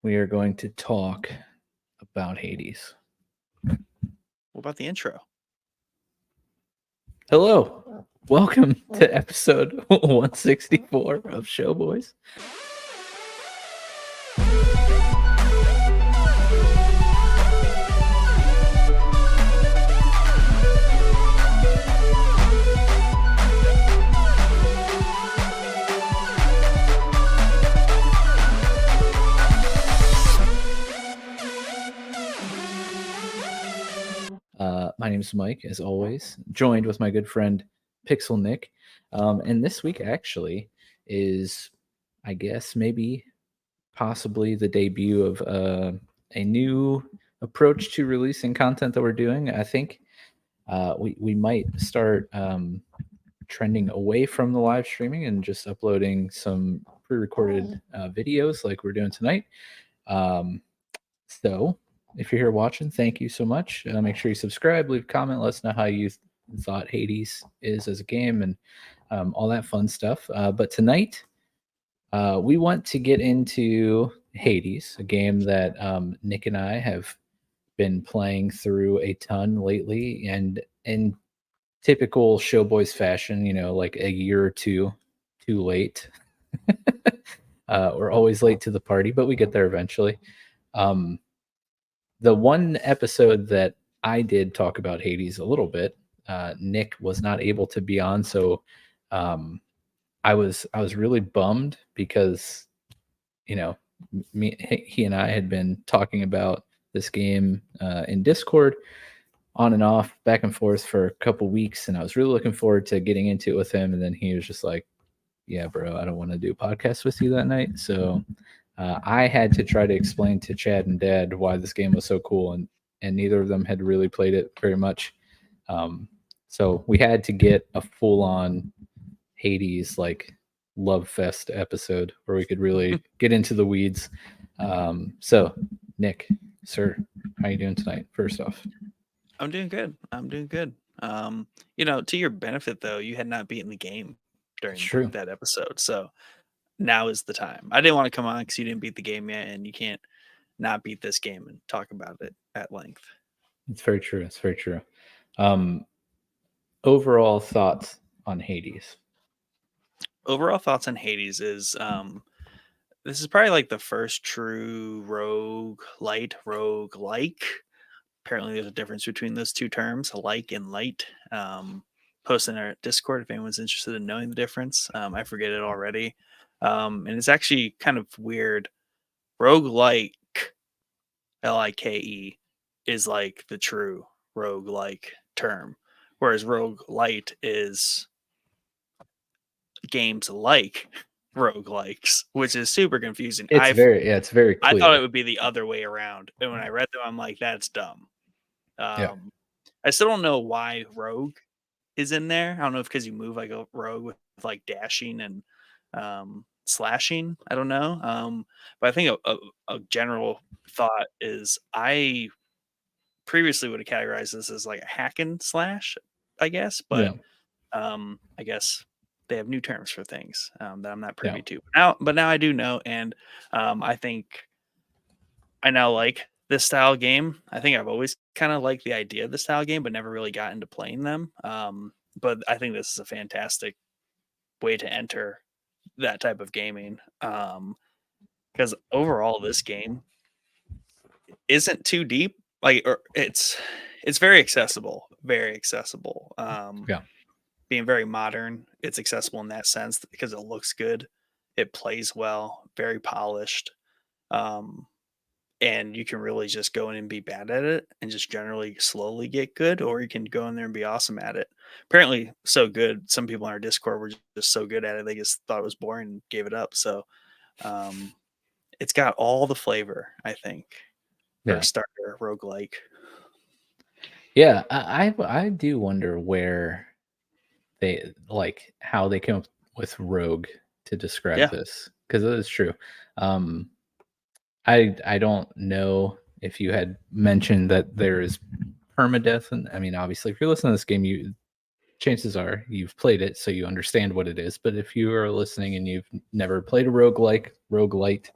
we are going to talk about Hades. What about the intro? Hello, welcome to episode 164 of Showboys. My name is Mike, as always, joined with my good friend Pixel Nick. And this week actually is, I guess, maybe possibly the debut of a new approach to releasing content that we're doing. I think we might start trending away from the live streaming and just uploading some pre-recorded videos like we're doing tonight. So if you're here watching, thank you so much. Make sure you subscribe, leave a comment, let us know how you thought Hades is as a game and all that fun stuff. But tonight, we want to get into Hades, a game that Nick and I have been playing through a ton lately, and in typical Showboys fashion, like a year or two too late. We're always late to the party, but we get there eventually. The one episode that I did talk about Hades a little bit, Nick was not able to be on, so I was really bummed because he and I had been talking about this game in Discord on and off, back and forth for a couple weeks, and I was really looking forward to getting into it with him. And then he was just like, "Yeah, bro, I don't want to do a podcast with you that night." So I had to try to explain to Chad and Dad why this game was so cool, and neither of them had really played it very much. So we had to get a full-on Hades like love fest episode where we could really get into the weeds. So Nick, sir, how you doing tonight? First off, I'm doing good. To your benefit though, you had not beaten the game it's during true. that episode, so now is the time. I didn't want to come on because you didn't beat the game yet, and you can't not beat this game and talk about it at length. It's very true. It's very true. Um, Overall thoughts on Hades? Overall thoughts on Hades is this is probably like the first true roguelike. Apparently, there's a difference between those two terms, like and light. Post in our Discord if anyone's interested in knowing the difference. I forget it already. And it's actually kind of weird. Roguelike, Like, is like the true roguelike term, whereas roguelite is games like roguelikes, which is super confusing. It's very I clear. thought it would be the other way around. And when I read them, I'm like, that's dumb. Yeah. I still don't know why rogue is in there. I don't know if because you move like a rogue with like dashing and slashing. I don't know. But I think a general thought is I previously would have categorized this as like a hack and slash, I guess. But I guess they have new terms for things that I'm not privy to now. But now I do know, and I think I now like this style game. I think I've always kind of liked the idea of the style game, but never really got into playing them. But I think this is a fantastic way to enter that type of gaming. Because overall, this game isn't too deep. It's very accessible, very accessible. Being very modern, it's accessible in that sense because it looks good, it plays well, very polished. And you can really just go in and be bad at it and just generally slowly get good, or you can go in there and be awesome at it. Apparently so good, some people in our Discord were just so good at it they just thought it was boring and gave it up. So it's got all the flavor, I think, for a starter roguelike. Yeah, I do wonder where they like how they came up with rogue to describe this, because it is true. I don't know if you had mentioned that there is permadeath, and I mean, obviously, if you're listening to this game, chances are you've played it, so you understand what it is. But if you are listening and you've never played a roguelite,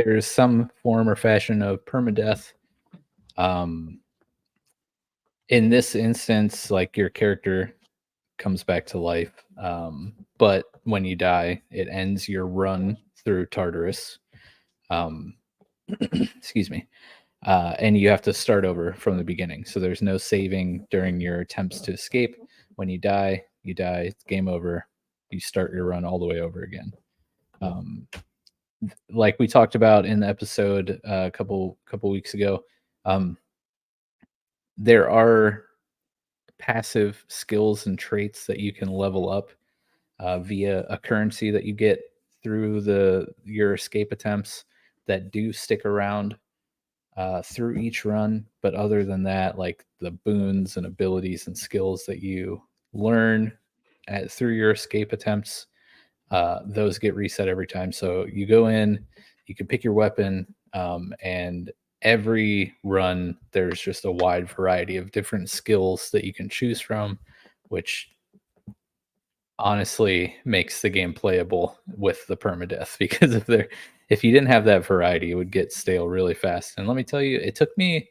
there's some form or fashion of permadeath. Um, in this instance, like your character comes back to life, but when you die, it ends your run through Tartarus. Um, excuse me. And you have to start over from the beginning. So there's no saving during your attempts to escape. When you die, it's game over. You start your run all the way over again. Um, like we talked about in the episode a couple weeks ago, um, there are passive skills and traits that you can level up via a currency that you get through your escape attempts that do stick around through each run. But other than that, like the boons and abilities and skills that you learn through your escape attempts, those get reset every time. So you go in, you can pick your weapon, and every run there's just a wide variety of different skills that you can choose from, which honestly makes the game playable with the permadeath because if you didn't have that variety, it would get stale really fast. And let me tell you, it took me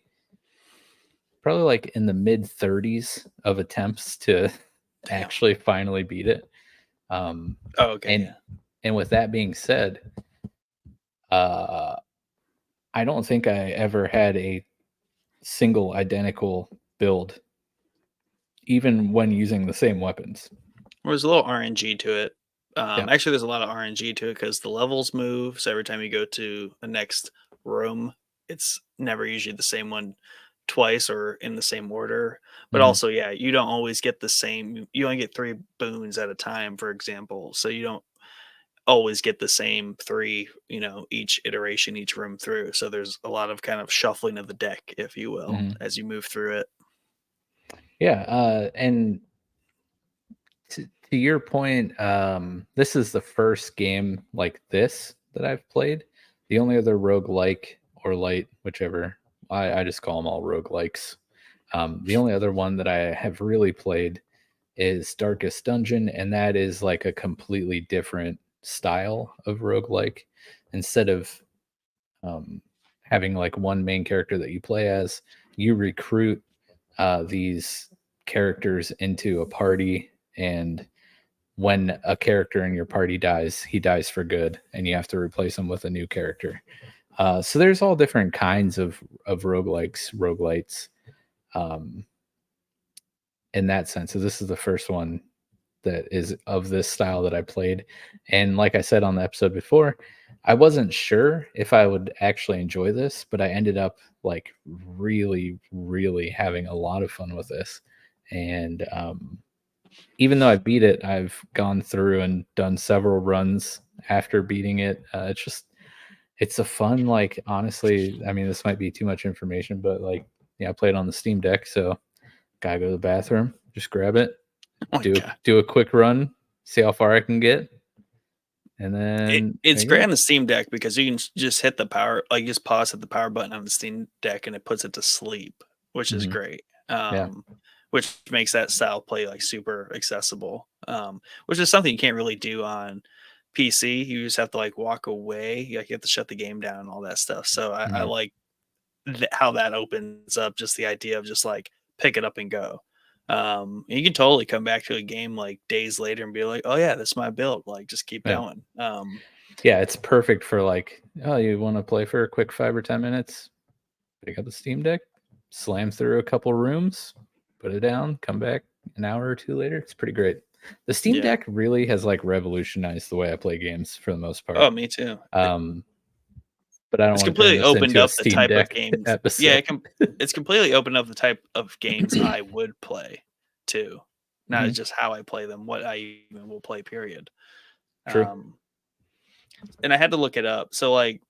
probably like in the mid 30s of attempts to Damn. actually finally beat it. Um, Oh, okay, and yeah. and with that being said, uh, I don't think I ever had a single identical build, even when using the same weapons. There's a little RNG to it. Yeah. Actually, there's a lot of RNG to it because the levels move. So every time you go to the next room, it's never usually the same one twice or in the same order. But Hmm. also, yeah, you don't always get the same. You only get 3 boons at a time, for example. So you don't always get the same three, each iteration, each room through. So there's a lot of kind of shuffling of the deck, if you will, Hmm. as you move through it. Yeah. And to your point, this is the first game like this that I've played. The only other roguelike or light, whichever, I just call them all roguelikes. The only other one that I have really played is Darkest Dungeon, and that is like a completely different style of roguelike. Instead of um, having like one main character that you play as, you recruit these characters into a party, and when a character in your party dies, he dies for good, and you have to replace him with a new character. So there's all different kinds of roguelikes, roguelites, um, in that sense. So this is the first one that is of this style that I played. And like I said on the episode before, I wasn't sure if I would actually enjoy this, but I ended up like really, really having a lot of fun with this. And even though I beat it, I've gone through and done several runs after beating it. It's a fun, like, honestly, I mean, this might be too much information, but like, yeah, I played on the Steam Deck. So gotta go to the bathroom, just grab it, Oh my god. do a quick run, see how far I can get, and It then there it's you great go. on the Steam Deck because you can just hit the power, like, just pause at the power button on the Steam Deck, and it puts it to sleep, which is Hmm. great, Yeah. which makes that style play, like, super accessible, which is something you can't really do on PC. You just have to, like, walk away, like, you have to shut the game down and all that stuff, so I Hmm. like how that opens up just the idea of just, like, pick it up and go. You can totally come back to a game, like, days later and be like, "Oh, yeah, this is my build," like, just keep Yeah. going. Yeah. It's perfect for like, oh, you want to play for a quick 5 or 10 minutes? Pick up the Steam Deck, slam through a couple rooms, put it down, come back an hour or two later. It's pretty great. The Steam Yeah. Deck really has like revolutionized the way I play games for the most Oh, part. me too. Um, but I don't It's want to turn completely this opened into a up the Steam type of Deck games. Yeah, episode. it's completely opened up the type of games I would play too. Not Hmm. just how I play them, what I even will play, period. True. Um, and I had to look it up. So like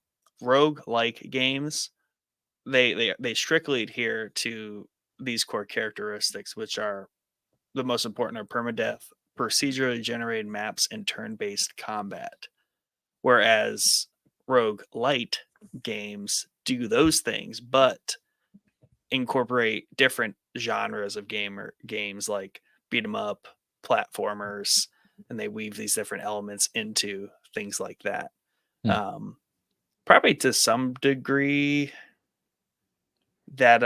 rogue like games, they strictly adhere to these core characteristics, which are the most important are permadeath, procedurally generated maps, and turn-based combat. Whereas rogue light games do those things, but incorporate different genres of games like beat 'em up, platformers, and they weave these different elements into things like that. Hmm. Um, probably to some degree that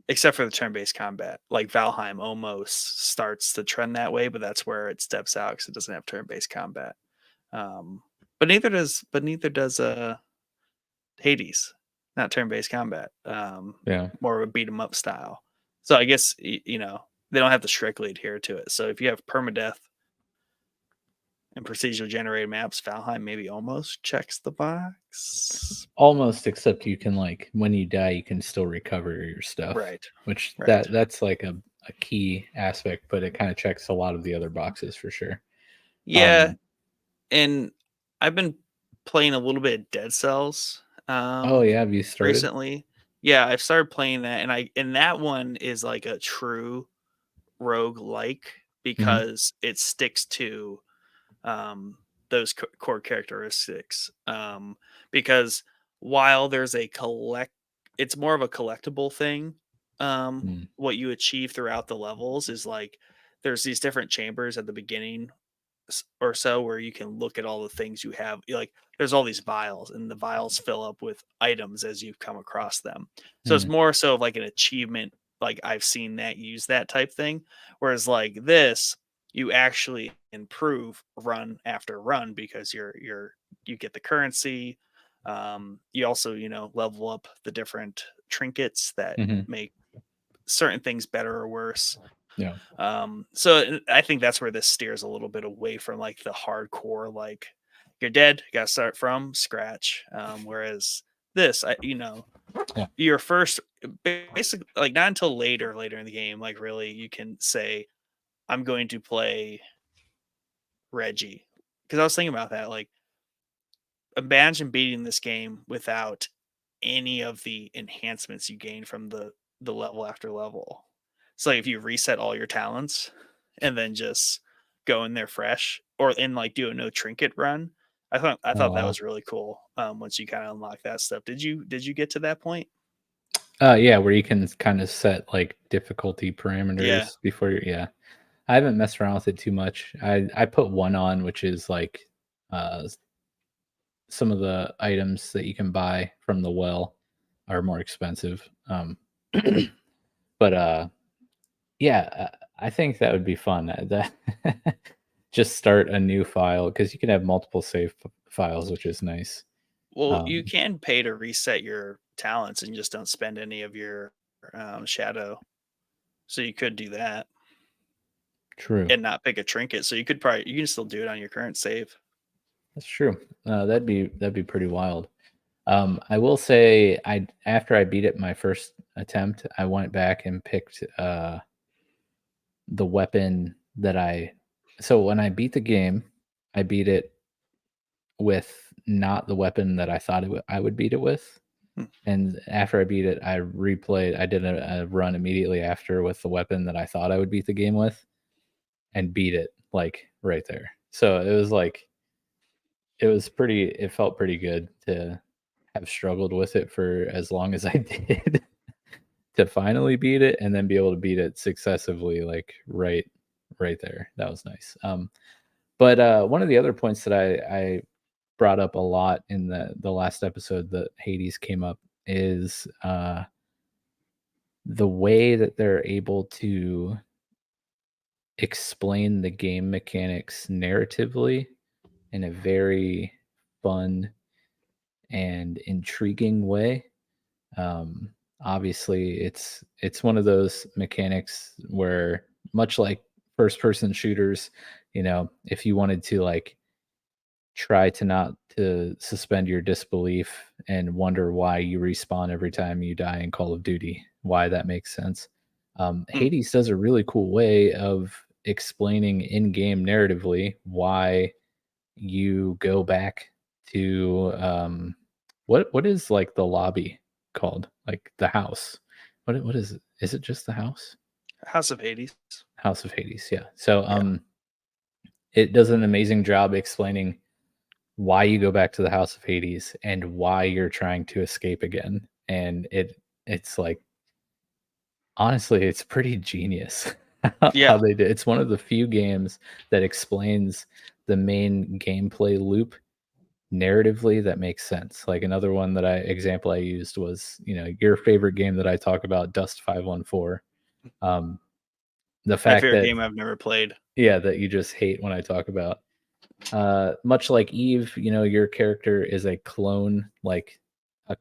except for the turn-based combat, like Valheim almost starts to trend that way, but that's where it steps out because it doesn't have turn-based combat. Um, but neither does Hades, not turn-based combat. Yeah. More of a beat 'em up style. So I guess they don't have to strictly adhere to it. So if you have permadeath and procedurally generated maps, Valheim maybe almost checks the box. Almost, except you can like when you die, you can still recover your stuff, Right. which Right. that's like a key aspect, but it kind of checks a lot of the other boxes for sure. Yeah, Um, and I've been playing a little bit of Dead Cells oh yeah, have you started? recently. Yeah, I've started playing that, and that one is like a true roguelike Hmm. because it sticks to those core characteristics. Because while there's a it's more of a collectible thing. Mm, What you achieve throughout the levels is like there's these different chambers at the beginning or so where you can look at all the things you have. Like there's all these vials, and the vials fill up with items as you come across them. So it's mm, more so of like an achievement. Like I've seen that use that type thing. Whereas like this, you actually improve run after run because you get the currency. You also level up the different trinkets that hmm. make certain things better or worse. Yeah. So I think that's where this steers a little bit away from like the hardcore, like you're dead, you gotta start from scratch. Whereas this, Yeah. your first basically like not until later in the game, like really you can say, I'm going to play Reggie. Because I was thinking about that, like imagine beating this game without any of the enhancements you gain from the level after level. So like if you reset all your talents and then just go in there fresh or in like do a no trinket run. I thought that Uh, was really cool. Once you kind of unlock that stuff. Did you get to that point? yeah, where you can kind of set like difficulty Yeah. parameters before you. Yeah, I haven't messed around with it too much. I put one on, which is like uh some of the items that you can buy from the well are more expensive. But yeah, I think that would be fun. That just start a new file because you can have multiple save files, which is nice. Well, you Um, can pay to reset your talents and just don't spend any of your shadow. So you could do that True, and not pick a trinket. So you can still do it on your current save. that's true. That'd be pretty wild. I will say, I after I beat it my first attempt, I went back and picked the weapon that I. So when I beat the game, I beat it with not the weapon that I thought I would beat it with. Hmm. And after I beat it, I replayed. I did a run immediately after with the weapon that I thought I would beat the game with, and beat it like right there. So it was like it was pretty. It felt pretty good to have struggled with it for as long as I did to finally beat it, and then be able to beat it successively, like right there. That was nice. But one of the other points that I brought up a lot in the last episode that Hades came up is the way that they're able to explain the game mechanics narratively in a very fun and intriguing way. Um, Obviously, it's one of those mechanics where, much like first person shooters, if you wanted to like try to not to suspend your disbelief and wonder why you respawn every time you die in Call of Duty, why that makes sense. Hmm. Hades does a really cool way of explaining in-game narratively why you go back to what is like the lobby called? Like the house. What is it? Is it just the house? House of Hades. House of Hades, yeah. So Yeah. it does an amazing job explaining why you go back to the House of Hades and why you're trying to escape again. And it's like, honestly, it's pretty genius how Yeah. they did. It's one of the few games that explains the main gameplay loop narratively that makes sense. Like another one that I example I used was, your favorite game that I talk about, Dust 514. Um, the My fact favorite that game I've never played. yeah, that you just hate when I talk about. Much like Eve, your character is a clone, like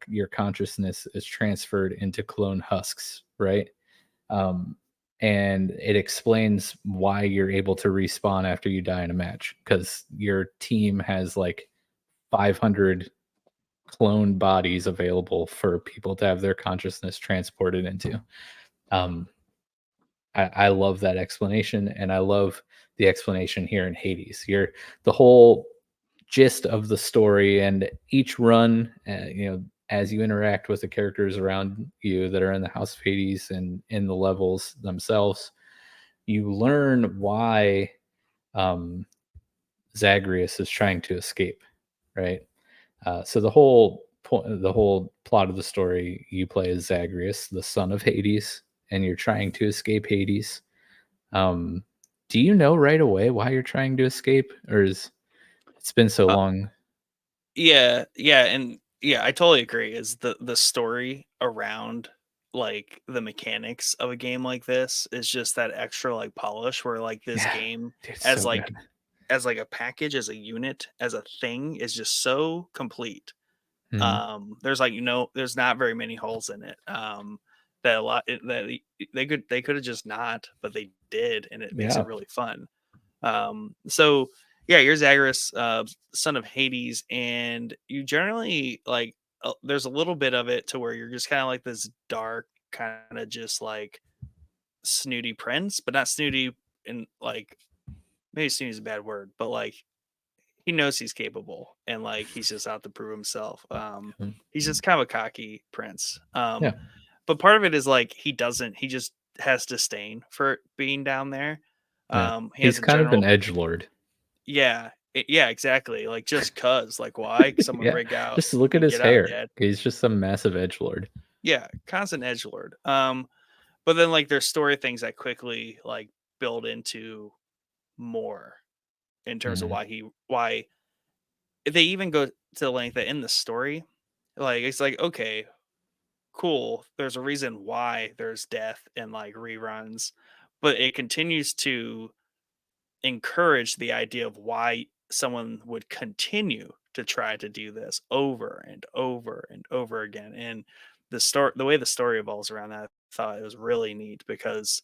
your consciousness is transferred into clone husks, right? Um, and it explains why you're able to respawn after you die in a match because your team has like 500 clone bodies available for people to have their consciousness transported into. Um, I love that explanation, and I love the explanation here in Hades. The whole gist of the story, and each run, as you interact with the characters around you that are in the House of Hades and in the levels themselves, you learn why um, Zagreus is trying to escape, right? So the whole plot of the story, you play as Zagreus, the son of Hades, and you're trying to escape Hades. Um, do you know right away why you're trying to escape, or is it's been so Uh, long? yeah, yeah, and yeah, I totally agree. Is the story around like the mechanics of a game like this is just that extra like polish where like this Yeah, game dude, it's as so like good. as like a package, as a unit, as a thing is just so complete. Mhm. There's like there's not very many holes in it. That a lot that they could have just not, but they did, and it makes Yeah, it really fun. So yeah, you're Zagreus, son of Hades, and you generally like there's a little bit of it to where you're just kind of like this dark, kind of just like snooty prince, but not snooty in like maybe snooty is a bad word, but like he knows he's capable and like he's just out to prove himself. mhm, He's just kind of a cocky prince. yeah, But part of it is like he just has disdain for being down there. yeah. He has He's a kind of an general edge lord. yeah, yeah, exactly. Like just cuz like why someone Yeah, rig out just look at and his get out, hair. dad. He's just some massive edge lord. Yeah, constant edge lord. But then like there's story things that quickly like build into more in terms of Mhm, why they even go to the length that in the story, like it's like okay, cool. There's a reason why there's death and like reruns, but it continues to encourage the idea of why someone would continue to try to do this over and over and over again. And the way the story evolves around that, I thought it was really neat because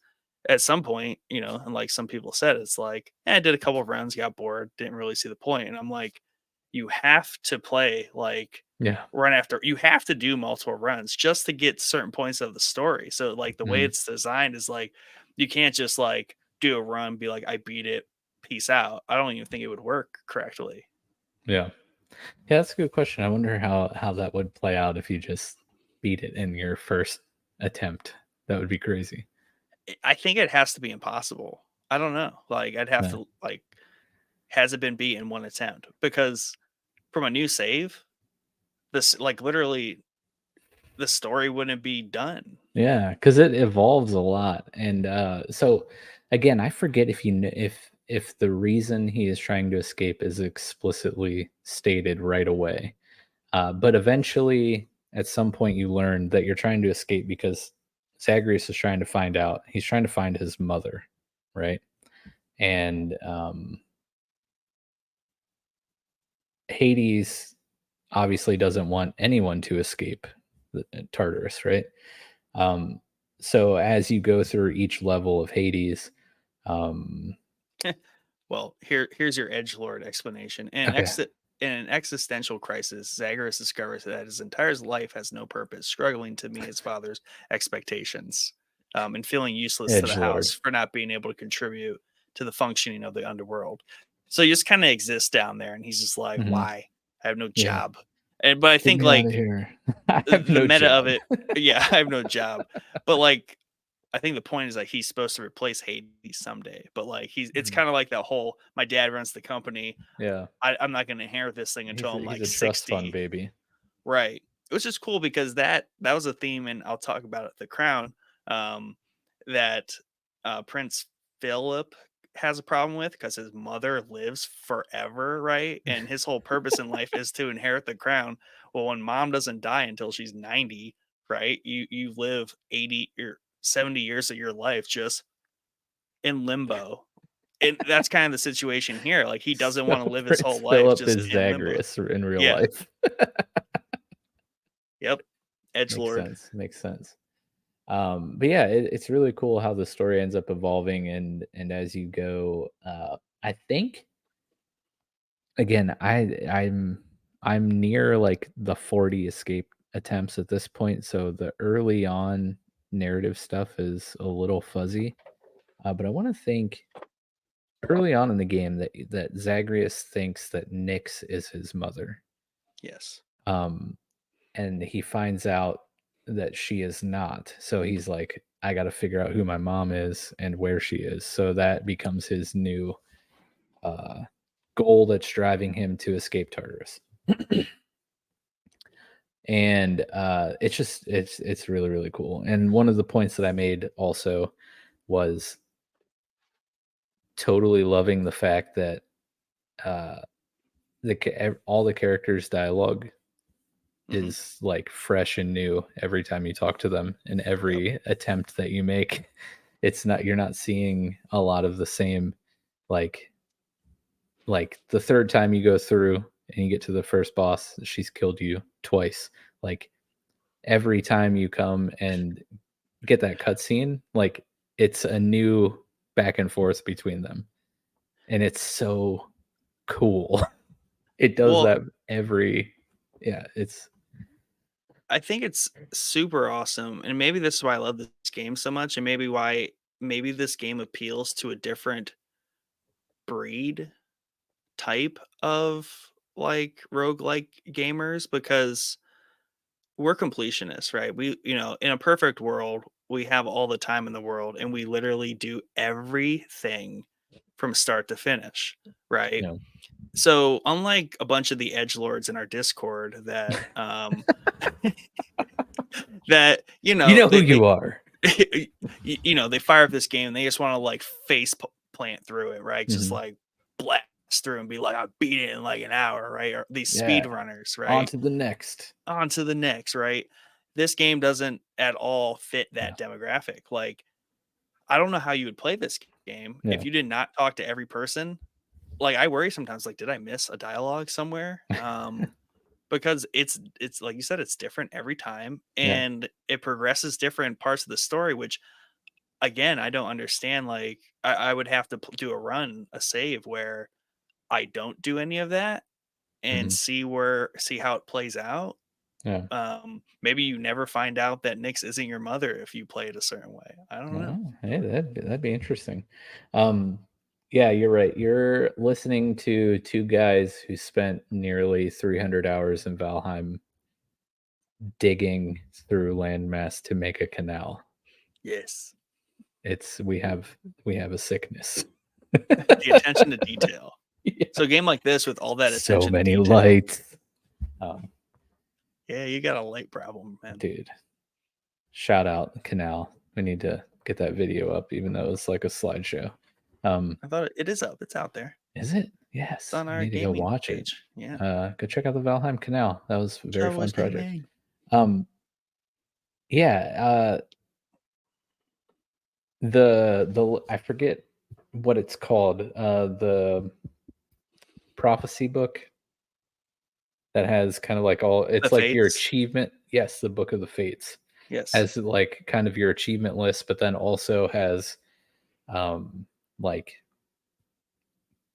at some point, and like some people said, it's like, I did a couple of rounds, got bored, didn't really see the point. And I'm like, you have to play like yeah, run after you have to do multiple runs just to get certain points of the story. So like the way mhm, it's designed is like you can't just like do a run, be like, I beat it, peace out. I don't even think it would work correctly. yeah. Yeah, that's a good question. I wonder how that would play out if you just beat it in your first attempt. That would be crazy. I think it has to be impossible. I don't know. Like I'd have Yeah. to like, has it been beat in one attempt? Because from a new save, this like literally the story wouldn't be done. Yeah, because it evolves a lot, and so again, I forget if if the reason he is trying to escape is explicitly stated right away. But eventually, at some point, you learn that you're trying to escape because Zagreus is trying to find out. He's trying to find his mother, right? And Hades obviously doesn't want anyone to escape Tartarus, right? Um, so as you go through each level of Hades, um, Well, here's your edge lord explanation. okay, In an existential crisis, Zagreus discovers that his entire life has no purpose, struggling to meet his father's expectations, and feeling useless to the Edge house Lord. for not being able to contribute to the functioning of the underworld. So he just kind of exists down there, and he's just like, Hmm. "Why? I have no Yeah, job." And but I get think me out like of here. I have the no meta of job. it, yeah, I have no job. But like I think the point is like he's supposed to replace Hades someday, but like it's Mhm. kind of like that whole my dad runs the company. Yeah, I'm not going to inherit this thing until I'm he's like a trust fund 60. baby. Right. Which is cool because that was a theme, and I'll talk about it, The Crown, um, that Prince Philip has a problem with because his mother lives forever, right? And his whole purpose in life is to inherit the crown. Well, when mom doesn't die until she's 90, right? You live 80 or 70 years of your life just in limbo. And that's kind of the situation here. Like he doesn't want to live his whole life Philip just is in limbo. Zagreus in real Yeah. life. Yep. Edge Makes lord. sense. Makes sense. But yeah, it's really cool how the story ends up evolving, and as you go, I think again, I'm near like the 40 escape attempts at this point, so the early on narrative stuff is a little fuzzy. But I want to think early on in the game that Zagreus thinks that Nyx is his mother. Yes. Um, and he finds out that she is not. So he's like, I got to figure out who my mom is and where she is. So that becomes his new uh, goal that's driving him to escape Tartarus. And it's really really cool. And one of the points that I made also was totally loving the fact that uh, all the characters' dialogue Hmm. is like fresh and new every time you talk to them, and Yep. every attempt that you make. It's not You're not seeing a lot of the same, like the third time you go through and you get to the first boss, she's killed you twice. Like every time you come and get that cutscene, like it's a new back and forth between them. And it's so cool. It does Well, that every yeah, it's I think it's super awesome, and maybe this is why I love this game so much, and maybe why maybe this game appeals to a different breed type of like roguelike gamers because we're completionists, right? In a perfect world, we have all the time in the world and we literally do everything from start to finish, right? you know, So, unlike a bunch of the edge lords in our Discord that that you know who they you are. they fire up this game and they just want to like plant through it, right? Just Mhm. like blast through and be like, I beat it in like an hour, right? Or these speed Yeah. runners, On right? to the next. On to the next, right? This game doesn't at all fit Yeah. that demographic. Like, I don't know how you would play this game if Yeah. you did not talk to every person. Like, I worry sometimes, like, did I miss a dialogue somewhere? Because it's like you said, it's different every time, Yeah. and it progresses different parts of the story, which again, I don't understand. Like, I would have to do a save where I don't do any of that and Mhm. see how it plays out. Yeah. Maybe you never find out that Nyx isn't your mother if you play it a certain way. I don't know. Oh, hey, that'd be interesting. Um, yeah, you're right. You're listening to two guys who spent nearly 300 hours in Valheim digging through landmass to make a canal. Yes. It's we have a sickness. The attention to detail. Yeah. So a game like this with all that So attention to many detail, lights. Um, yeah, you got a light problem, man. dude, shout out Canal. We need to get that video up, even though it's like a slideshow. Um, I thought it is up. It's out there. is it? It's Yes. on I our need to go gaming watch it. page. Yeah. Go check out the Valheim Canal. That was a very Star fun Wars project. gaming. Um, yeah, the I forget what it's called. The prophecy book that has kind of like all The it's like your Fates. achievement. Yes, the Book of the Fates Yes. has like kind of your achievement list, but then also has um like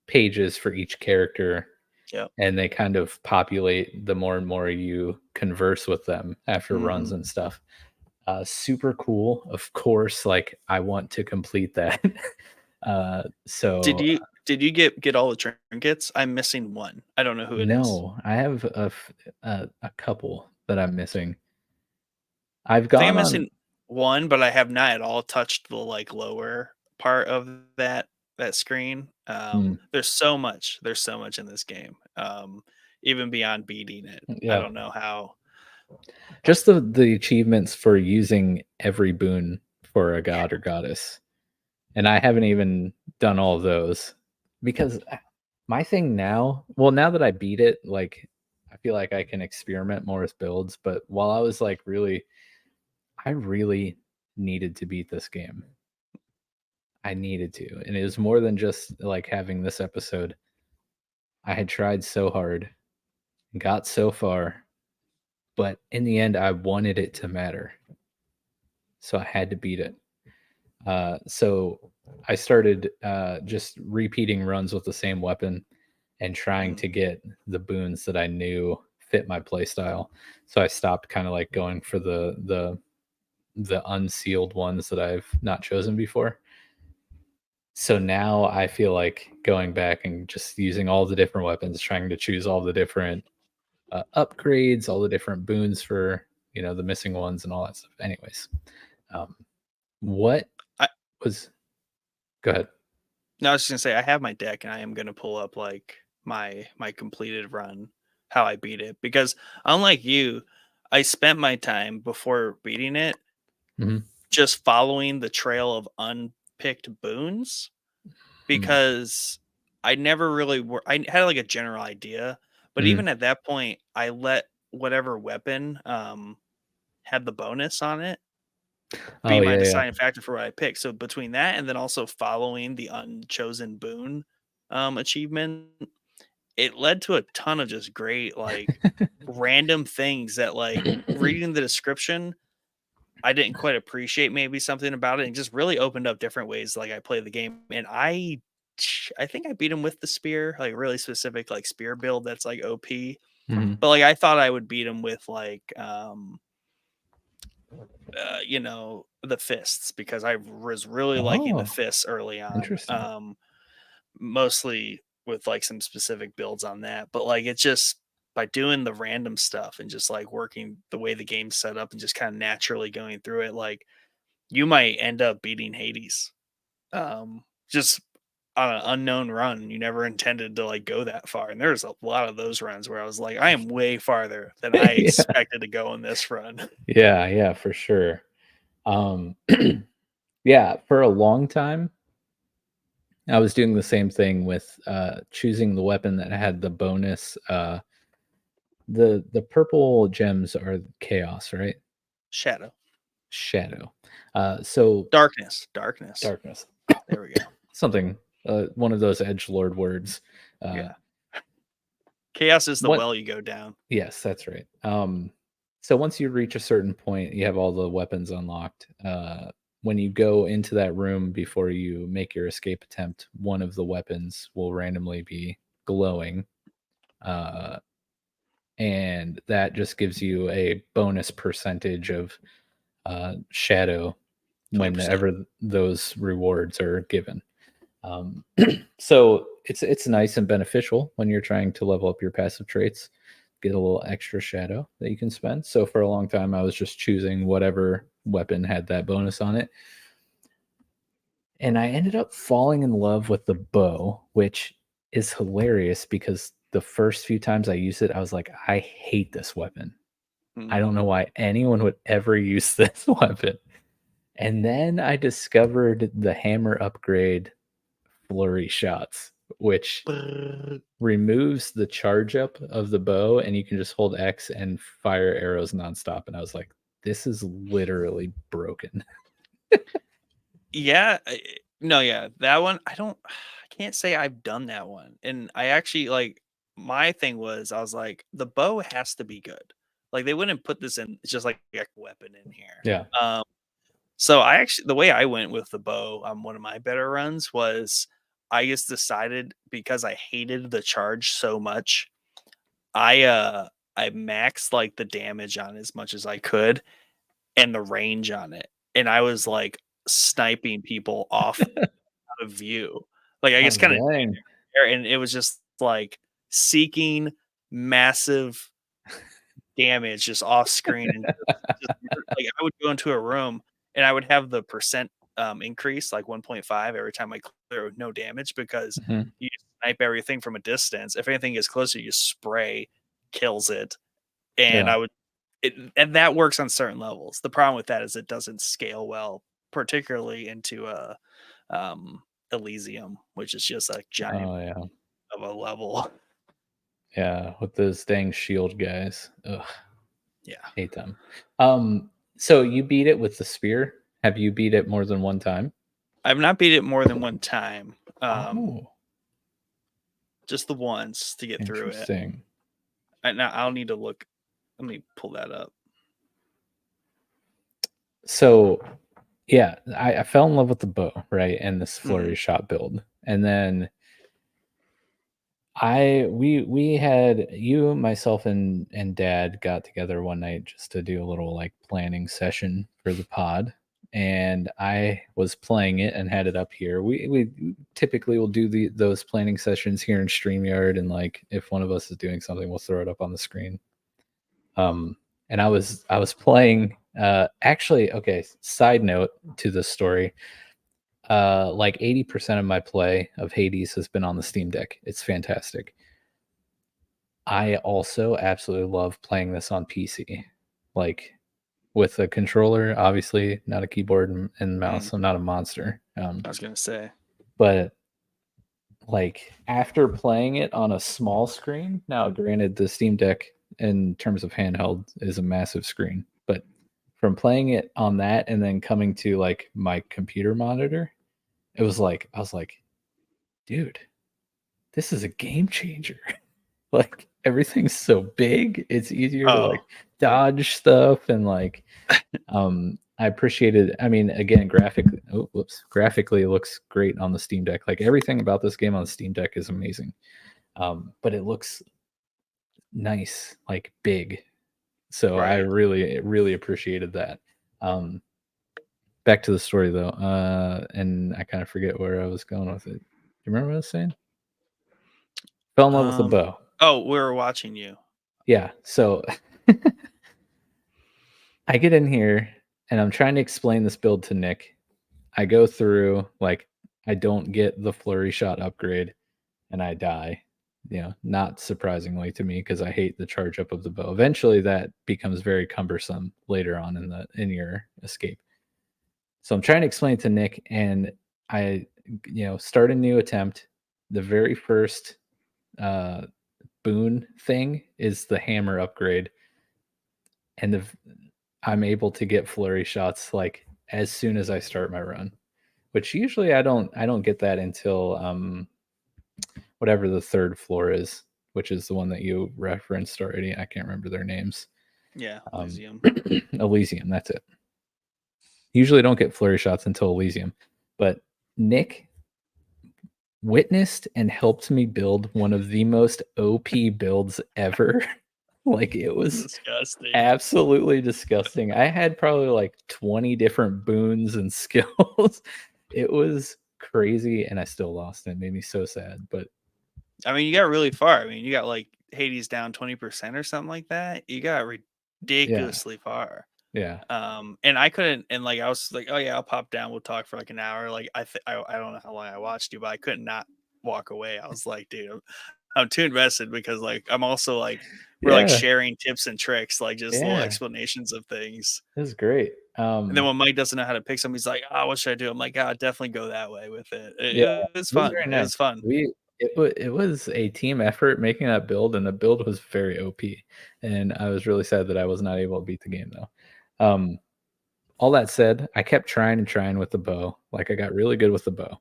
pages for each character, Yep. and they kind of populate the more and more you converse with them after runs Hmm. and stuff. Super cool. Of course, like I want to complete that. Did So you get all the trinkets? I'm missing one. I don't know who it is. no, I have a couple that I'm missing. I've I think I'm gone on. missing one, but I have not at all touched the like lower part of that screen. Hmm, There's so much in this game. Even beyond beating it. I yeah, don't know how. just the achievements for using every boon for a Yeah. god or goddess and I haven't even done all of those because my thing now, well, now that I beat it, like I feel like I can experiment more with builds. But while I was like I really needed to beat this game. I needed to, and it was more than just like having this episode. I had tried so hard, got so far, but in the end, I wanted it to matter, so I had to beat it. So I started just repeating runs with the same weapon and trying Mm. to get the boons that I knew fit my playstyle. So I stopped kind of like going for the unsealed ones that I've not chosen before. So now I feel like going back and just using all the different weapons, trying to choose all the different upgrades, all the different boons for the missing ones and all that stuff. Anyways, um, what I was? Go ahead. No, I was just gonna say I have my deck, and I am gonna pull up like my completed run, how I beat it, because unlike you, I spent my time before beating it Mhm. just following the trail of unpicked boons, Mm. because I never really I had like a general idea, but Mhm. even at that point, I let whatever weapon had the bonus on it be Oh my yeah, yeah. deciding factor for what I pick. So between that and then also following the unchosen boon achievement, it led to a ton of just great like random things that like reading the description I didn't quite appreciate maybe something about it, and just really opened up different ways like I play the game. And I think I beat him with the spear, like really specific like spear build that's like OP. Mhm. But like I thought I would beat him with like the fists, because I was really liking the Oh, fists early on. interesting. Mostly with like some specific builds on that. But like it's just by doing the random stuff and just like working the way the game's set up and just kind of naturally going through it, like you might end up beating Hades. Just on an unknown run. You never intended to like go that far. And there's a lot of those runs where I was like, I am way farther than I Yeah. expected to go in this run. Yeah, yeah, for sure. Um, yeah, for a long time, I was doing the same thing with choosing the weapon that had the bonus. The purple gems are chaos, right? Shadow. Shadow. So Darkness. darkness. There we go. Something. One of those edge lord words. Uh, Yeah. Chaos is the what? well you go down. Yes, that's right. So once you reach a certain point, you have all the weapons unlocked. When you go into that room before you make your escape attempt, one of the weapons will randomly be glowing, uh, and that just gives you a bonus percentage of shadow 20%. whenever those rewards are given. Um, so it's nice and beneficial when you're trying to level up your passive traits, get a little extra shadow that you can spend. So for a long time, I was just choosing whatever weapon had that bonus on it, and I ended up falling in love with the bow, which is hilarious because the first few times I used it, I was like, I hate this weapon. I don't know Mm. why anyone would ever use this weapon. And then I discovered the hammer upgrade flurry shots, which removes the charge up of the bow, and you can just hold X and fire arrows nonstop. And I was like, this is literally broken. Yeah. No, yeah. That one, I can't say I've done that one. And I actually like my thing was I was like, the bow has to be good. Like they wouldn't put this in, it's just like a weapon in here. Yeah. So I actually the way I went with the bow on one of my better runs was I just decided because I hated the charge so much, I uh I maxed like the damage on as much as I could and the range on it. And I was like sniping people off out of view. Like I Oh, just kind of dang. there and it was just like seeking massive damage just off screen and just like I would go into a room and I would have the percent increase like 1.5 every time I clear with no damage, because Mhm. you snipe everything from a distance. If anything gets closer, you spray, kills it. And Yeah. I would and that works on certain levels. The problem with that is it doesn't scale well, particularly into Elysium, which is just a giant Oh yeah, of a level. yeah. With those dang shield guys. Ugh, Yeah. hate them. So you beat it with the spear? Have you beat it more than one time? I've not beat it more than one time. Oh, Just the once to get through it. interesting. And now I'll need to look. Let me pull that up. So yeah, I fell in love with the bow, right? And this Mhm. flurry shot build. And then we had you, myself, and dad got together one night just to do a little like planning session for the pod. And I was playing it and had it up here. We typically will do those planning sessions here in StreamYard, and like if one of us is doing something, we'll throw it up on the screen. Um, and I was playing. Actually, okay. Side note to this story. Like 80% of my play of Hades has been on the Steam Deck. It's fantastic. I also absolutely love playing this on PC, like with a controller. Obviously, not a keyboard and Mhm. mouse. I'm not a monster. I was gonna say. But like after playing it on a small screen, now granted, the Steam Deck in terms of handheld is a massive screen, but from playing it on that and then coming to like my computer monitor, it was like I was like, dude, this is a game changer. Like everything's so big, it's easier to Oh, like dodge stuff and like I appreciated, I mean, again, graphically, oh whoops, graphically it looks great on the Steam Deck. Like everything about this game on the Steam Deck is amazing. But it looks nice, like big. So I right. really appreciated that. Um Back to the story though. And I kind of forget where I was going with it. Do you remember what I was saying? Fell in love with the Um. bow. Oh, we were watching you. Yeah. So I get in here and I'm trying to explain this build to Nick. I go through, like, I don't get the flurry shot upgrade and I die. Not surprisingly to me because I hate the charge up of the bow. Eventually that becomes very cumbersome later on in your escape. So I'm trying to explain it to Nick and I start a new attempt. The very first uh boon thing is the hammer upgrade and I'm able to get flurry shots like as soon as I start my run, which usually I don't get that until whatever the third floor is, which is the one that you referenced already. I can't remember their names. Yeah, Um, Elysium. Elysium, that's it. Usually don't get flurry shots until Elysium, but Nick witnessed and helped me build one of the most OP builds ever. Like it was Disgusting. absolutely disgusting. I had probably like 20 different boons and skills. It was crazy, and I still lost. It made me so sad. But I mean, you got really far. I mean, you got like Hades down 20% or something like that. You got yeah, ridiculously far. yeah, And I couldn't, and like I was like, oh yeah, I'll pop down. We'll talk for like an hour. Like I don't know how long I watched you, but I could not walk away. I was like, dude, I'm too invested because like I'm also like we're like yeah, sharing tips and tricks, like just little yeah. explanations of things. It was great. And then when Mike doesn't know how to pick something, he's like, "Oh, what should I do?" I'm like, "God, definitely go that way with it." Yeah, It was it was fun. very It nice. was fun. It was a team effort making that build, and the build was very OP. And I was really sad that I was not able to beat the game though. All that said, I kept trying and trying with the bow. Like I got really good with the bow,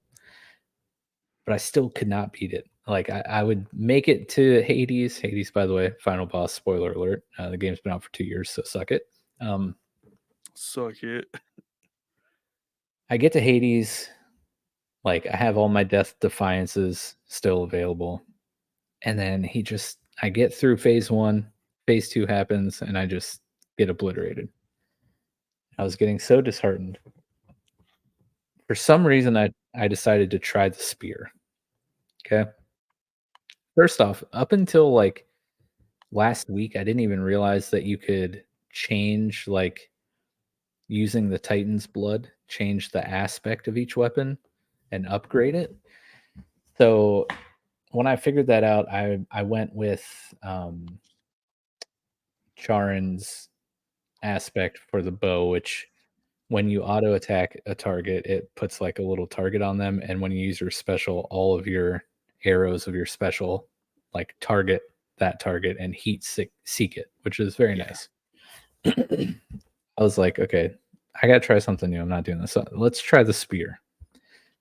but I still could not beat it. Like I would make it to Hades. Hades, by the way, final boss. Spoiler alert: the game's been out for 2 years, so suck it. Um, So cute. I get to Hades. Like I have all my Death Defiances still available, and then I get through phase one, phase two happens, and I just get obliterated. I was getting so disheartened. For some reason, I decided to try the spear. Okay. First off, up until like last week, I didn't even realize that you could change, like, using the Titan's blood, change the aspect of each weapon and upgrade it. So when I figured that out, I went with Charin's aspect for the bow, which when you auto attack a target, it puts like a little target on them, and when you use your special, all of your arrows of your special like target that target and seek it, which is very Yeah. nice. I was like, okay, I gotta try something new. I'm not doing this. So let's try the spear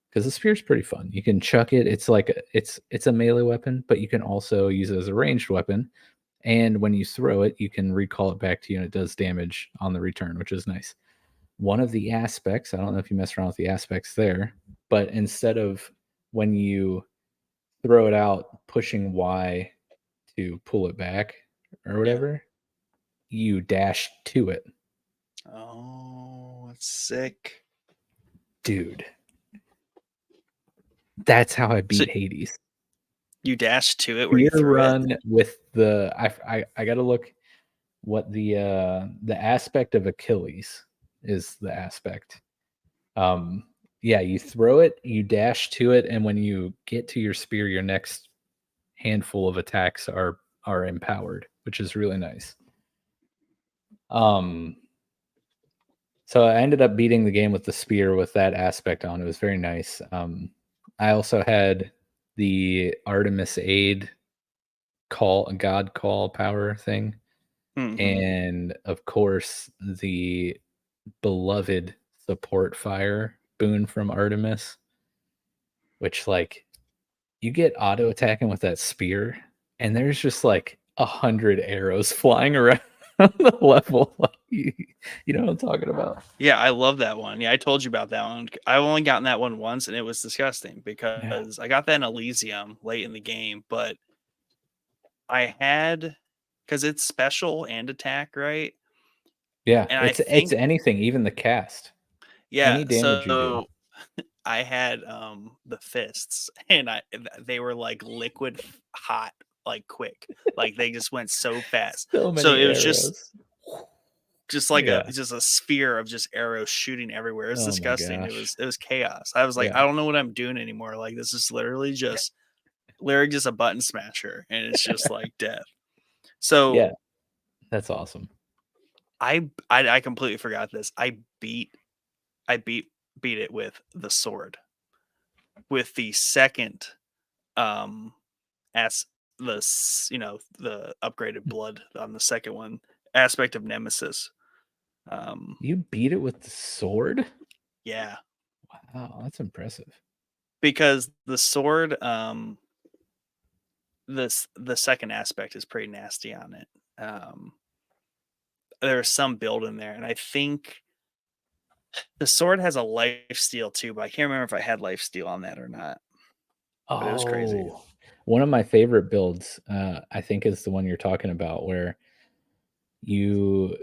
because the spear's pretty fun. You can chuck it. It's like it's a melee weapon, but you can also use it as a ranged weapon. And when you throw it, you can recall it back to you, and it does damage on the return, which is nice. One of the aspects, I don't know if you mess around with the aspects there, but instead of when you throw it out, pushing Y to pull it back or Yeah. whatever, you dash to it. Oh, that's sick. Dude, that's how I So beat Hades. you dashed to it where Spear you threw it? run with the I gotta look what the aspect of Achilles is the aspect. Um, yeah, you throw it, you dash to it, and when you get to your spear, your next handful of attacks are empowered, which is really nice. Um, so I ended up beating the game with the spear with that aspect on. It was very nice. I also had the Artemis Aid God call power thing, Mhm. and of course the beloved support fire boon from Artemis, which like you get auto attacking with that spear, and there's just like 100 arrows flying around the level. Like, you know what I'm talking about? Yeah, I love that one. Yeah, I told you about that one. I've only gotten that one once, and it was disgusting Yeah. because I got that in Elysium late in the game, but I had because it's special and attack, right? Yeah, And I it's think anything, even the cast. yeah, Any damage you do. so I had the fists and they were like liquid hot, like quick. Like they just went so fast. So So many it was just arrows. like a Yeah. just a sphere of just arrows shooting everywhere. It was Oh my disgusting. gosh. It was chaos. I was like, I Yeah. don't know what I'm doing anymore. Like this is literally just a button smasher and it's just like death. So Yeah, that's awesome. I completely forgot this. I beat it with the sword. With the second um as the upgraded blood on the second one aspect of Nemesis. Um You beat it with the sword? yeah, Wow, that's impressive. because the sword the second aspect is pretty nasty on it. There's some build in there, and I think the sword has a life steal too, but I can't remember if I had life steal on that or not. But it was crazy. Oh, one of my favorite builds, I think is the one you're talking about where you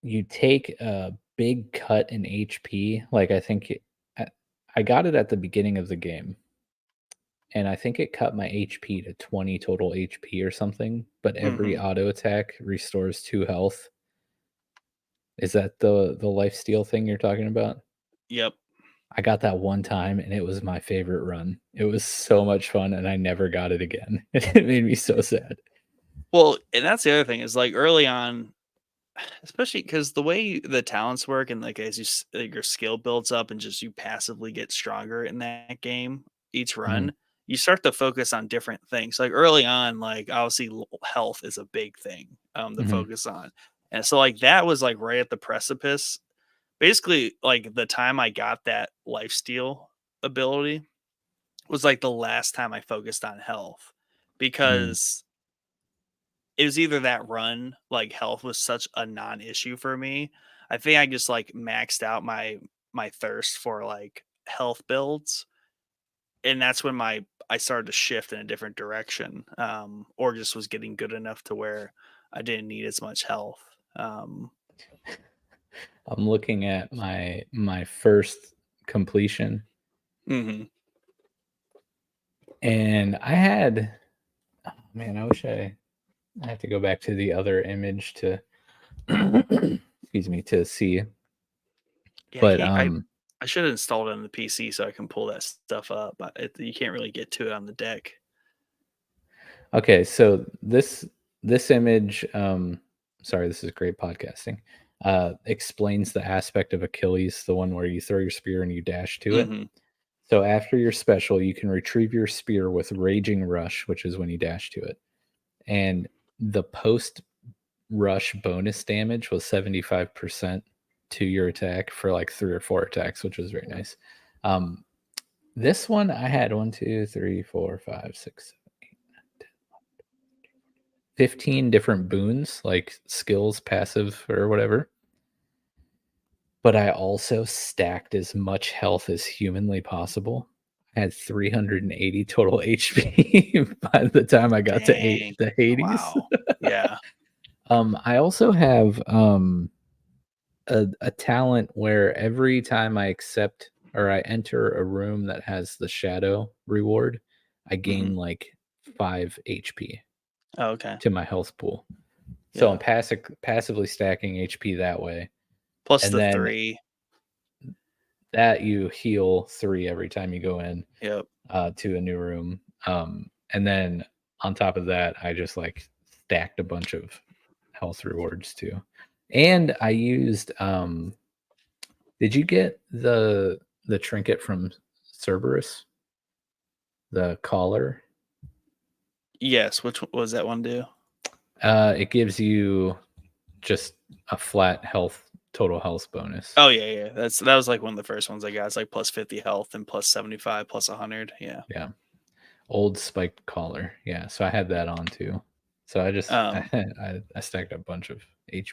you take a big cut in HP. Like, I I got it at the beginning of the game, and I think it cut my HP to 20 total HP or something, but every Hmm. auto attack restores 2 health. Is that the life steal thing you're talking about? Yep. I got that one time, and it was my favorite run. It was so much fun, and I never got it again. It made me so sad. Well, and that's the other thing is like early on, especially because the way the talents work and like as like your skill builds up and just you passively get stronger in that game each Mhm, run, you start to focus on different things. Like early on, like obviously health is a big thing to mhm. focus on, and so like that was like right at the precipice. Basically, like the time I got that life steal ability was like the last time I focused on health Mm. because it was either that run, like health was such a non-issue for me. I think I just like maxed out my thirst for like health builds, and that's when my I started to shift in a different direction, or just was getting good enough to where I didn't need as much health. Um, I'm looking at my first completion, mhm. and I had oh, man, I have to go back to the other image to excuse me, to see, Yeah, I but, can't. I should have installed it on the PC so I can pull that stuff up. But you can't really get to it on the deck. okay, so this image, sorry, this is great podcasting. explains the aspect of Achilles, the one where you throw your spear and you dash to it. Hmm. So after your special, you can retrieve your spear with Raging Rush, which is when you dash to it. And the post rush bonus damage was 75% to your attack for like 3 or 4 attacks, which was very nice. Um, this one I had 1, 2, 3, 4, 5, 6, 15 different boons, like skills, passive, or whatever. But I also stacked as much health as humanly possible. I had 380 total HP by the time I got to Dang. the Hades. Wow. Yeah. I also have a talent where every time I accept or I enter a room that has the shadow reward, I Hmm. gain like 5 HP Oh, okay. to my health pool. So I'm Yeah. passively stacking HP that way. Plus And the then 3. that you heal 3 every time you go in Yep. to a new room. And then on top of that, I just like stacked a bunch of health rewards too. And I used did you get the trinket from Cerberus? The collar? Yes. Which was that one do? It gives you just a flat health total health bonus. Oh yeah, yeah. That was like one of the first ones I got. It's like plus 50 health and plus 75 plus 100. Yeah. Yeah. Old spiked collar. Yeah, so I had that on too. So I just Um. I stacked a bunch of HP.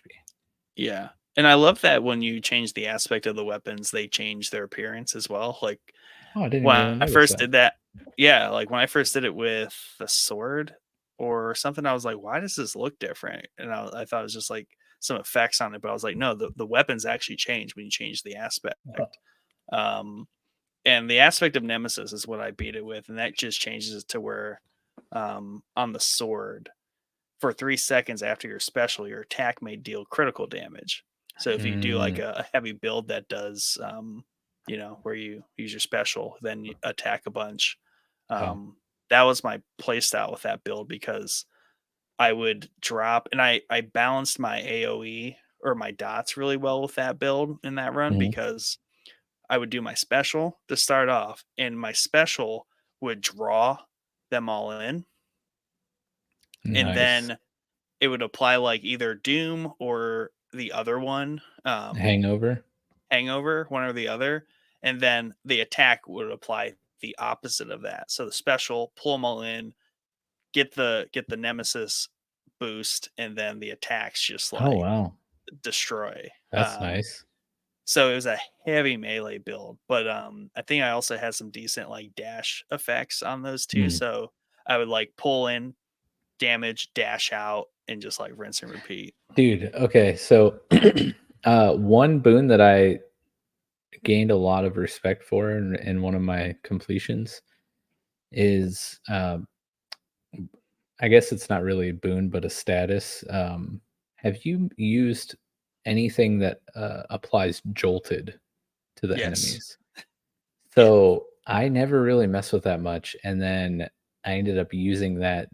Yeah. And I love that when you change the aspect of the weapons, they change their appearance as well. Like Oh, I didn't when really I notice first that. did that, yeah, like when I first did it with the sword or something, I was like, why does this look different? And I thought it was just like some effects on it, but I was like, no, the weapons actually change when you change the aspect. Oh, Um, and the aspect of Nemesis is what I beat it with, and that just changes it to where on the sword for 3 seconds after your special, your attack may deal critical damage. So if you do like mm, a heavy build that does, where you use your special, then you attack a bunch. oh. That was my play style with that build because I would drop and I balanced my AoE or my dots really well with that build in that run Mhm. because I would do my special to start off, and my special would draw them all in, and Nice. then it would apply like either Doom or the other one, Hangover? Hangover, one or the other, and then the attack would apply the opposite of that. So the special, pull them all in, get the Nemesis boost, and then the attacks just Oh, like wow. destroy. That's nice. So it was a heavy melee build, but I think I also had some decent like dash effects on those two. Mm. So I would like pull in, damage, dash out, and just like rinse and repeat. Dude, okay, so, one boon that I gained a lot of respect for in one of my completions is, I guess it's not really a boon, but a status. Have you used anything that, applies jolted to the Yes. enemies? Yeah. So, I never really messed with that much, and then I ended up using that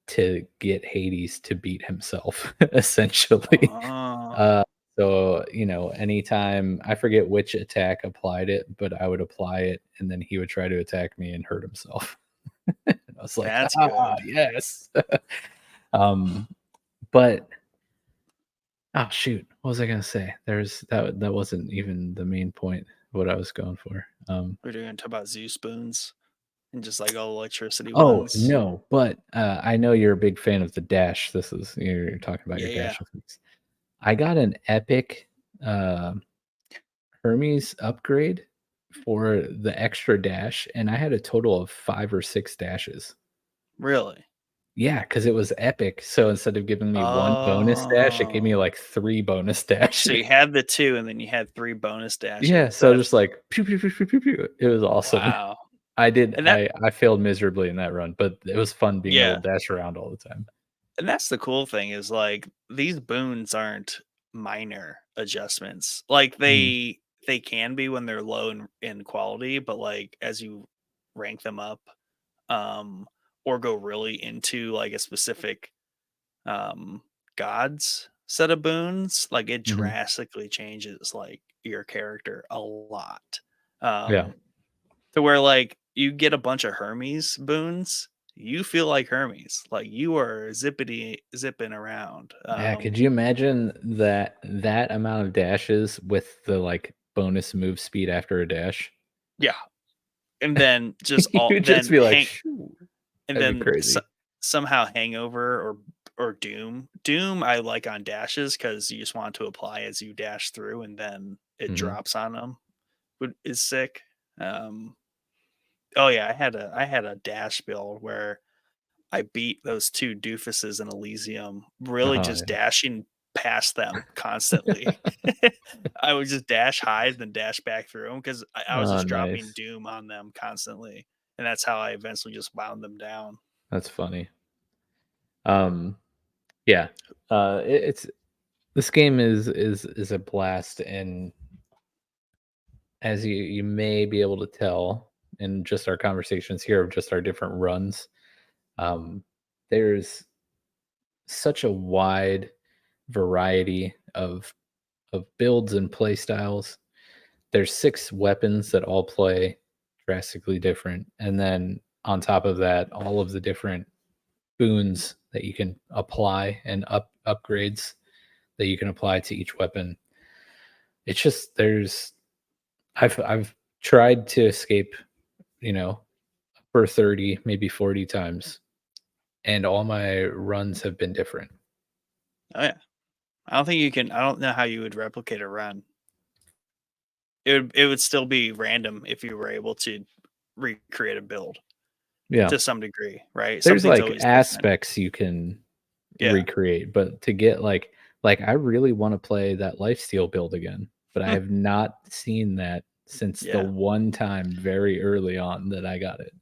to get Hades to beat himself, essentially. Oh, Uh, so, anytime I forget which attack applied it, but I would apply it, and then he would try to attack me and hurt himself. And I was like, that's "Ah, good. yes." Um, but oh, shoot, what was I gonna say? There's that wasn't even the main point of what I was going for. We're going to talk about Zeus spoons and just like all electricity Oh, ones. no, but, I know you're a big fan of the dash. You're talking about your Yeah, yeah. dash effects. I got an epic, uh, Hermes upgrade for the extra dash, and I had a total of 5 or 6 dashes. Really? Yeah, because it was epic, so instead of giving me 1 bonus dash, it gave me, Oh. like, 3 bonus So dashes. you had the two and then you had three bonus Yeah, dashes. so That's just like, pew, pew, pew, pew, pew, pew. It was awesome. wow. I did And that I failed miserably in that run, but it was fun being able yeah. to dash around all the time. And that's the cool thing is like these boons aren't minor adjustments. Like Mhm. they can be when they're low in quality, but like as you rank them up, or go really into like a specific um gods, set of boons, like it Mhm. drastically changes like your character a lot. Yeah. Um, to where like you get a bunch of Hermes boons, you feel like Hermes, like you are zippity zipping around. Yeah, could you imagine that amount of dashes with the, like, bonus move speed after a dash? Yeah, and then just You all would just then be like, hang "Shoo." and That'd be then crazy. somehow Hangover or Doom. Doom I like on dashes because you just want to apply as you dash through, and then it Mhm. drops on them. Is sick. Um, oh yeah, I had a dash build where I beat those two doofuses in Elysium, really Oh, just yeah. dashing past them constantly. I would just dash hide, then dash back through them because I was Oh, just dropping nice. doom on them constantly, and that's how I eventually just wound them down. That's funny. Um, yeah. It's this game is a blast, and as you may be able to tell in just our conversations here of just our different runs, um, there's such a wide variety of builds and play styles. There's 6 weapons that all play drastically different, and then on top of that, all of the different boons that you can apply and upgrades that you can apply to each weapon. It's just there's I've tried to escape, you know, for 30, maybe 40 times, and all my runs have been different. Oh yeah, I don't think you can. I don't know how you would replicate a run. It would still be random if you were able to recreate a build Yeah. to some degree, right? There's, Something's like, always different. aspects you can Yeah. recreate, but to get, I really wanna play that lifesteal build again, but I Hmm. have not seen that since the Yeah. one time very early on that I got it.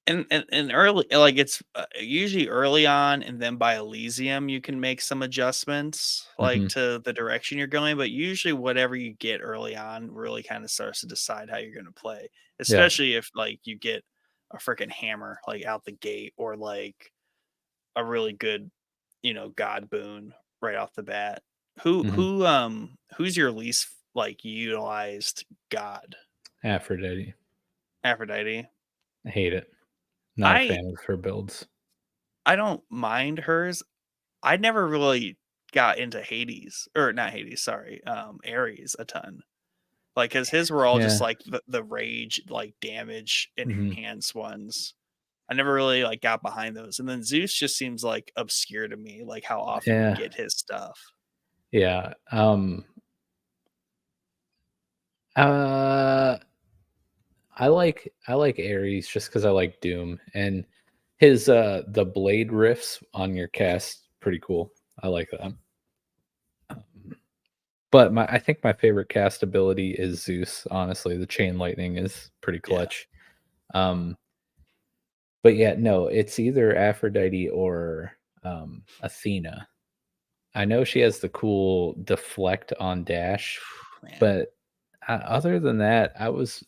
And early like, it's, usually early on, and then by Elysium, you can make some adjustments, like, Mhm. to the direction you're going, but usually whatever you get early on really kinda starts to decide how you're gonna play, Yeah. especially if, like, you get a freaking hammer, like, out the gate or, like, a really good, god boon right off the bat. Mhm. Who's your least, like, utilized god? Aphrodite. Aphrodite? I hate it. Not a I fan of her builds. I don't mind hers. I never really got into Hades or not Hades, sorry, Ares a ton. Like, cause his were all just Yeah. like the rage, like damage Mhm. enhanced ones. I never really like got behind those. And then Zeus just seems like obscure to me, like how often you Yeah. get his stuff. Yeah. Uh, I like Ares just because I like Doom, and his, the blade riffs on your cast, pretty cool. I like that. Um, but I think my favorite cast ability is Zeus, honestly. The chain lightning is pretty Yeah. clutch. Um, but yeah, no, it's either Aphrodite or, Athena. I know she has the cool deflect on dash, Man. but, other than that, I was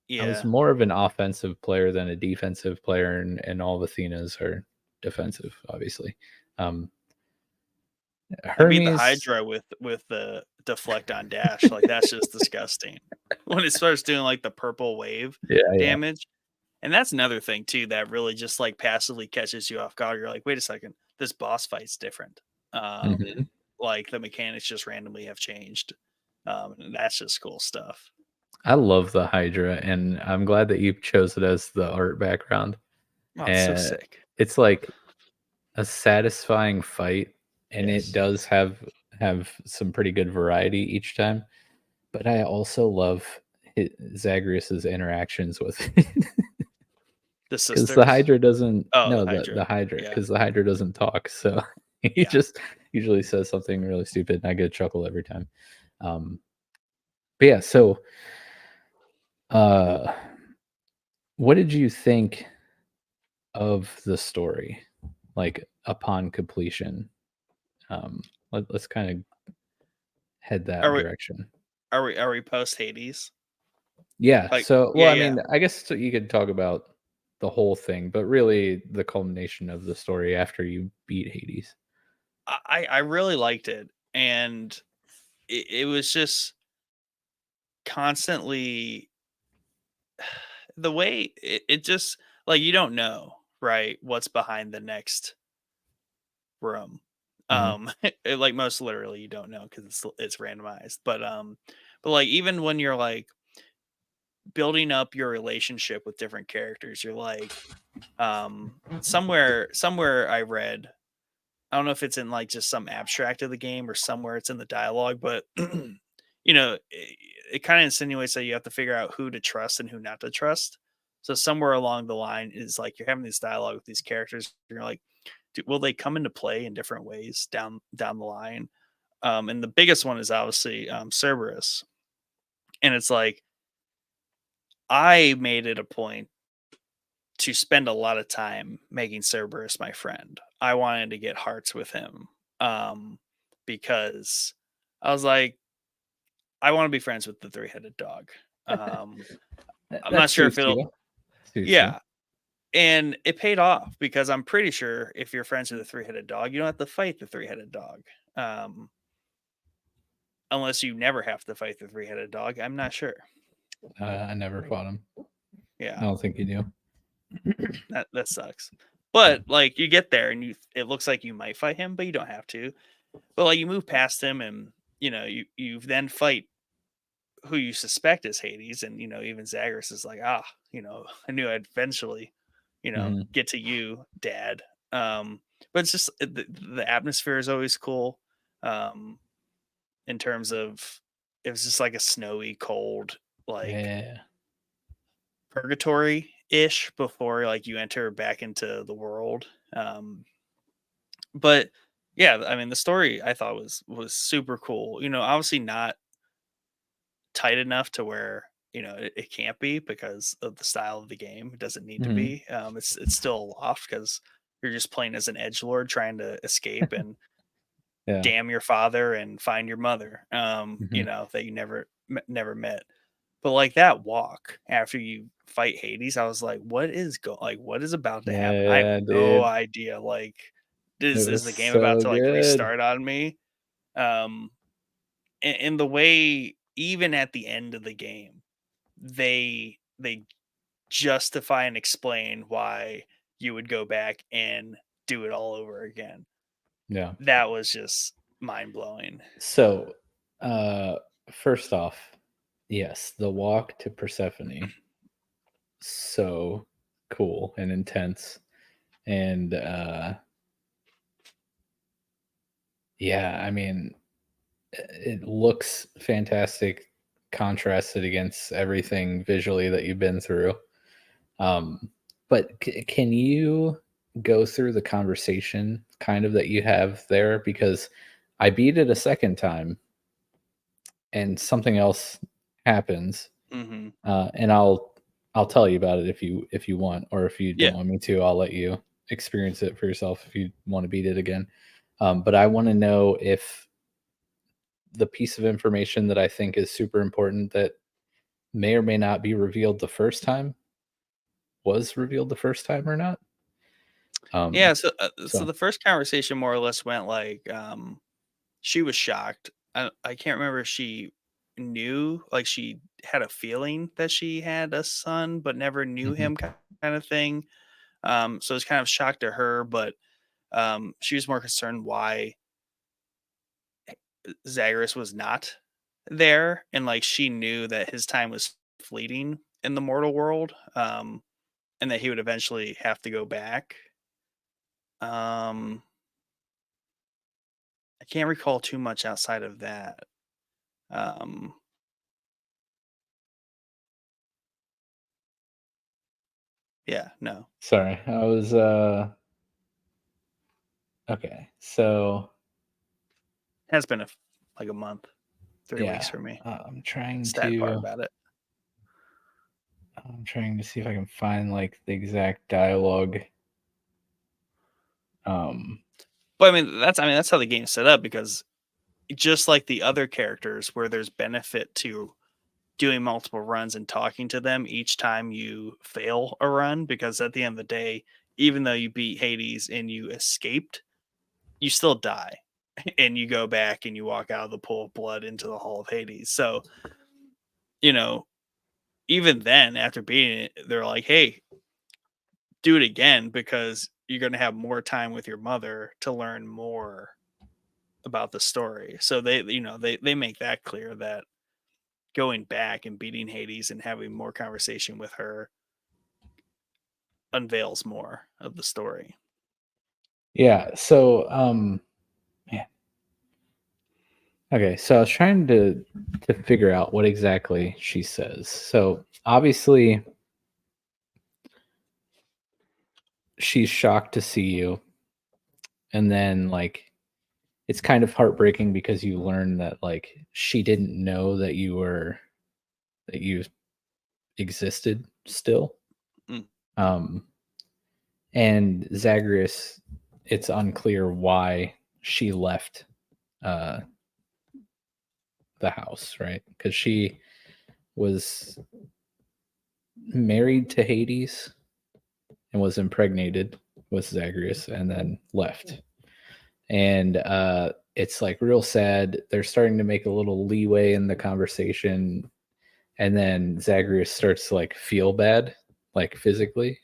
Yeah. more of an offensive player than a defensive player, and all of Athena's are defensive, obviously. Um, I beat the Hermes, Hydra with the deflect on dash. Like that's just disgusting. When it starts doing like the purple wave yeah, yeah. damage. And that's another thing too that really just like passively catches you off guard. You're like, wait a second, this boss fight's different. Mhm. Like the mechanics just randomly have changed. And that's just cool stuff. I love the Hydra, and I'm glad that you chose it as the art background. Oh, it's so And sick. it's like a satisfying fight, and it Yes. does have some pretty good variety each time. But I also love Zagreus's interactions with it. The 'Cause the sisters. Hydra doesn't Oh, the no, the Hydra. Hydra, Yeah. because the Hydra doesn't talk, so he Yeah. just usually says something really stupid, and I get a chuckle every time. Um, but yeah, so, uh, what did you think of the story, like, upon completion? Let's kinda head that Are we direction. are we post Hades? Yeah, Like, so yeah, well, I yeah. mean, I guess so you could talk about the whole thing, but really the culmination of the story after you beat Hades. I really liked it, and it was just constantly the way it just like you don't know right what's behind the next room. Hmm. Like most literally you don't know because it's randomized. But like even when you're like building up your relationship with different characters, you're like somewhere I read, I don't know if it's in like just some abstract of the game or somewhere it's in the dialogue, but it kind of insinuates that you have to figure out who to trust and who not to trust. So somewhere along the line is like you're having this dialogue with these characters. And you're like, will they come into play in different ways down the line? And the biggest one is obviously Cerberus, and it's like I made it a point to spend a lot of time making Cerberus my friend. I wanted to get hearts with him um, because I was like, I want to be friends with the three-headed dog. Um, I'm That not sure if suits it'll, you. Suits you. yeah, and it paid off because I'm pretty sure if you're friends with a three-headed dog, you don't have to fight the three-headed dog, um, unless you never have to fight the three-headed dog. I'm not sure. I never fought him. I Yeah, don't think you do. that sucks. But like you get there and it looks like you might fight him, but you don't have to. But like you move past him and you then fight who you suspect is Hades, and even Zagreus is like, I knew I'd eventually, Hmm. get to you, Dad. But it's just the atmosphere is always cool. Um, in terms of it was just like a snowy, cold, like Yeah. purgatory ish before like you enter back into the world. But yeah, I mean the story I thought was super cool. Obviously not tight enough to where it can't be because of the style of the game. It doesn't need to Hmm. be. It's still aloft because you're just playing as an edge lord trying to escape and Yeah. damn your father and find your mother. Hmm. That you never met. But like that walk after you fight Hades, I was like, what is about to happen? I have Yeah, no dude. idea. Like, It is was the game about so to like good. restart on me? Um, and the way even at the end of the game, they justify and explain why you would go back and do it all over again. Yeah. That was just mind blowing. So, uh, first off, yes, the walk to Persephone, so cool and intense. And yeah, I mean, it looks fantastic contrasted against everything visually that you've been through. Um, but can you go through the conversation kind of that you have there? Because I beat it a second time and something else happens. Hmm. And I'll tell you about it if you want, or if you Yeah. don't want me to, I'll let you experience it for yourself if you want to beat it again. But I want to know if the piece of information that I think is super important that may or may not be revealed the first time was revealed the first time or not. Yeah. Um, So so the first conversation more or less went like, she was shocked. I can't remember if she knew, like she had a feeling that she had a son, but never knew mhm, him, kind of thing. So it was kind of shock to her, but she was more concerned why Zagreus was not there, and like she knew that his time was fleeting in the mortal world, and that he would eventually have to go back. Um, I can't recall too much outside of that. Um, yeah, no, sorry, I was okay. So has been like a month, 3 weeks yeah, for me. trying Sad part to about it. I'm trying to see if I can find like the exact dialogue. Um, But I mean that's how the game's set up because just like the other characters where there's benefit to doing multiple runs and talking to them each time you fail a run, because at the end of the day, even though you beat Hades and you escaped, you still die, and you go back and you walk out of the pool of blood into the Hall of Hades. So, you know, even then, after beating it, they're like, "Hey, do it again because you're going to have more time with your mother to learn more about the story." So they make that clear that going back and beating Hades and having more conversation with her unveils more of the story. Yeah. So, man. Okay. So I was trying to figure out what exactly she says. So obviously, she's shocked to see you, and then like it's kind of heartbreaking because you learn that like she didn't know that you existed still. Mm, Um, and Zagreus, it's unclear why she left uh, the house, right? Because she was married to Hades and was impregnated with Zagreus and then left. And it's like real sad. They're starting to make a little leeway in the conversation. And then Zagreus starts to like feel bad, like physically.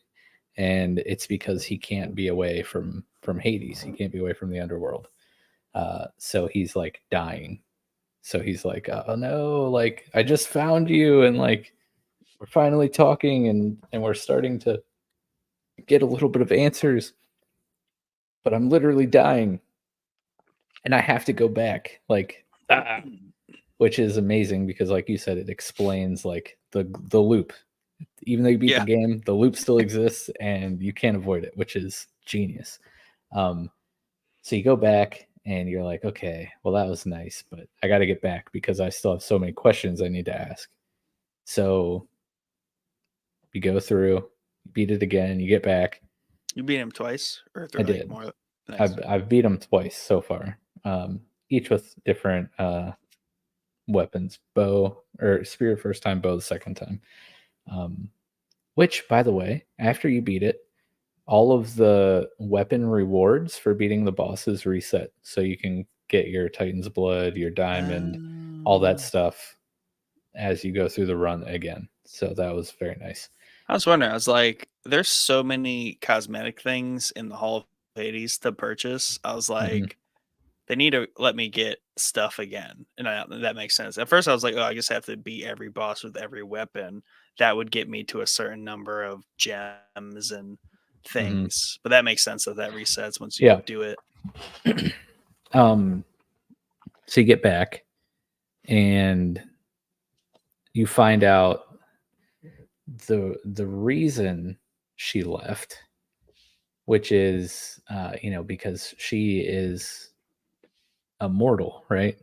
And it's because he can't be away from Hades. He can't be away from the underworld. So he's like dying. So he's like, oh no, like I just found you, and like we're finally talking, and we're starting to get a little bit of answers, but I'm literally dying, and I have to go back. Like, which is amazing because, like you said, it explains like the loop. Even though you beat the yeah, game, the loop still exists, and you can't avoid it, which is genius. Um, So you go back and you're like, okay, well, that was nice, but I got to get back because I still have so many questions I need to ask. So you go through, beat it again, you get back. you beat him twice, or I they're like did. more. Nice. I've beat them twice so far, each with different weapons, bow or spear first time, bow the second time. Um, which, by the way, after you beat it, all of the weapon rewards for beating the bosses reset. So you can get your Titan's Blood, your Diamond, all that Um, stuff as you go through the run again. So that was very nice. I was wondering. I was like, "There's so many cosmetic things in the Hall of Hades to purchase." I was Hmm. like, "They need to let me get stuff again," and that makes sense. At first, I was like, "Oh, I just have to beat every boss with every weapon." That would get me to a certain number of gems and Hmm. things. But that makes sense that resets once you Yeah. do it. um, so you get back and you find out the reason she left, which is because she is a mortal, right?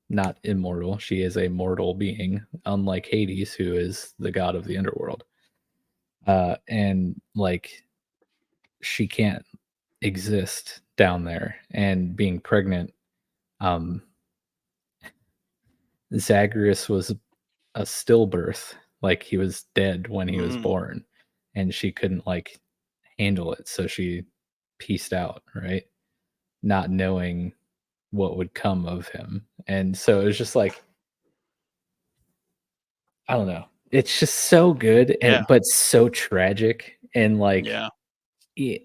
Not immortal. She is a mortal being, unlike Hades, who is the god of the underworld. And like she can't exist down there. And being pregnant, um, Zagreus was a stillbirth, like he was dead when he was Mm, born, and she couldn't like handle it, so she pieced out, right? Not knowing what would come of him. And so it was just like I don't know. It's just so good yeah, and but so tragic and yeah,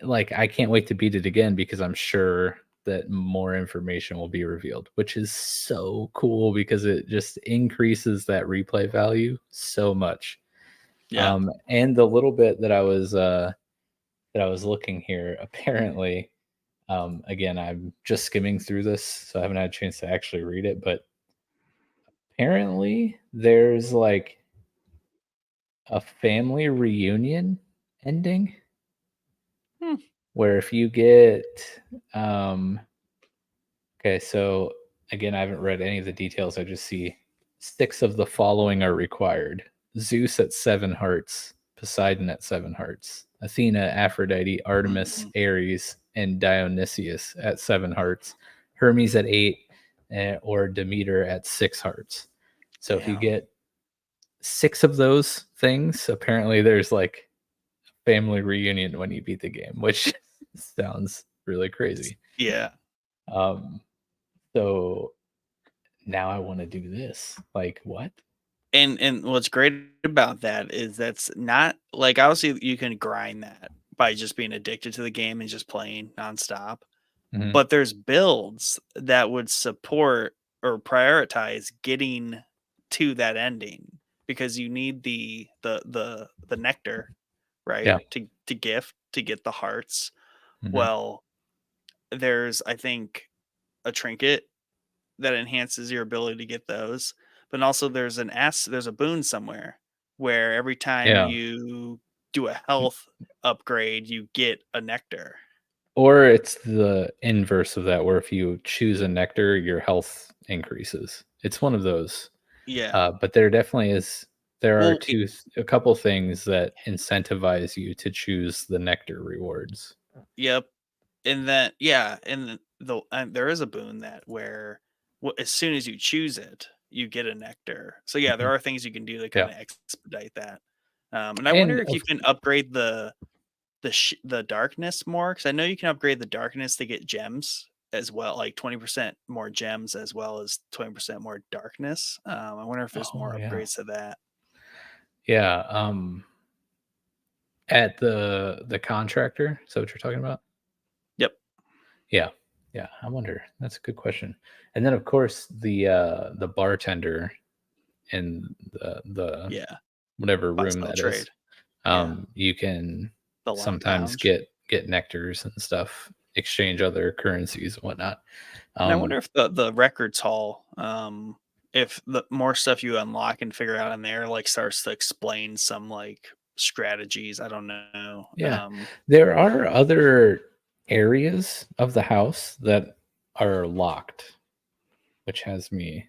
like I can't wait to beat it again because I'm sure that more information will be revealed, which is so cool because it just increases that replay value so much. yeah. And the little bit that I was looking here, apparently, again, I'm just skimming through this, so I haven't had a chance to actually read it, but apparently there's like a family reunion ending Hmm. where if you get um okay, so again, I haven't read any of the details. I just see six of the following are required: Zeus at 7 hearts, Poseidon at 7 hearts, Athena, Aphrodite, Artemis, Mm, Ares, and Dionysius at 7 hearts, Hermes at 8, or Demeter at 6 hearts. So if you damn. get six of those things, apparently there's like family reunion when you beat the game, which sounds really crazy. Yeah. Um, so now I want to do this. Like what? And what's great about that is that's not like, obviously you can grind that by just being addicted to the game and just playing nonstop. Mhm. But there's builds that would support or prioritize getting to that ending, because you need the nectar, right? Yeah. To gift to get the hearts. Mhm. Well, there's, I think, a trinket that enhances your ability to get those. But also there's a boon somewhere where every time Yeah. you do a health upgrade, you get a nectar. Or it's the inverse of that, where if you choose a nectar, your health increases. It's one of those. Yeah. But there are Well, a couple things that incentivize you to choose the nectar rewards. yep. And then yeah, and there is a boon that where as soon as you choose it, you get a nectar. So yeah, there Mhm. are things you can do to kind Yeah. of expedite that. And I wonder And if you can upgrade the darkness more, because I know you can upgrade the darkness to get gems as well, like 20% more gems as well as 20% more darkness. I wonder if there's oh more yeah. upgrades to that. Yeah. At the contractor, is that what you're talking about? Yep. Yeah. Yeah. I wonder. That's a good question. And then of course the bartender in the Yeah. whatever Buy room sell that trade. is, Yeah. you can The sometimes lounge. get nectars and stuff, exchange other currencies and whatnot. And I Um, wonder if the records hall, if the more stuff you unlock and figure out in there, like, starts to explain some, like, strategies. I don't know. yeah, there are other areas of the house that are locked, which has me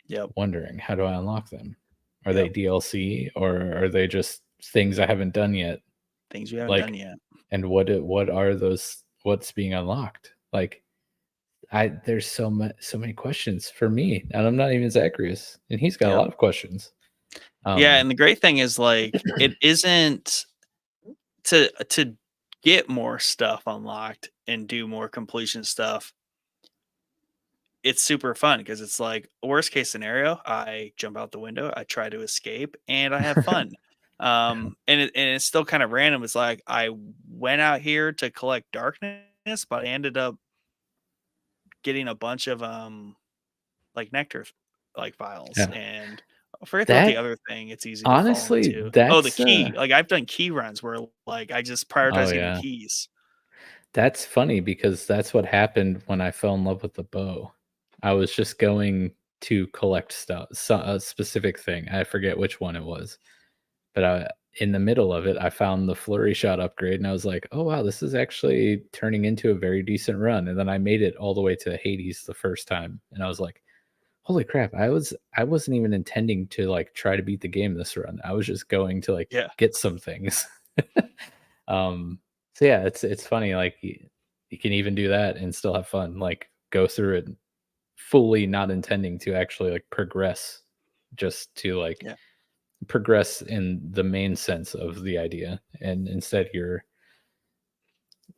Yep. wondering, how do I unlock them? Are they Yep. DLC or are they just things I haven't done yet? Things we haven't done Like, yet. and what are those? What's being unlocked? Like, there's so many questions for me, and I'm not even Zacharias, and he's got a Yep. lot of questions. Yeah, Um, and the great thing is, like, it isn't to get more stuff unlocked and do more completion stuff. It's super fun because it's like, worst case scenario, I jump out the window, I try to escape, and I have fun. And it's still kind of random. It's like I went out here to collect darkness, but I ended up getting a bunch of like nectar like vials, yeah, and I forget what the that other thing it's easy to fall honestly, into. Oh, the that's key. Like, I've done key runs where, like, I just oh prioritize getting yeah, keys. that's funny because that's what happened when I fell in love with the bow. I was just going to collect stuff, a specific thing. I forget which one it was, but in the middle of it, I found the flurry shot upgrade, and I was like, "Oh wow, this is actually turning into a very decent run." And then I made it all the way to Hades the first time, and I was like, "Holy crap! I wasn't even intending to like try to beat the game this run. I was just going to like Yeah. get some things." um, so yeah, it's funny. Like you can even do that and still have fun. Like go through it fully not intending to actually like progress, just to like Yeah. progress in the main sense of the idea, and instead you're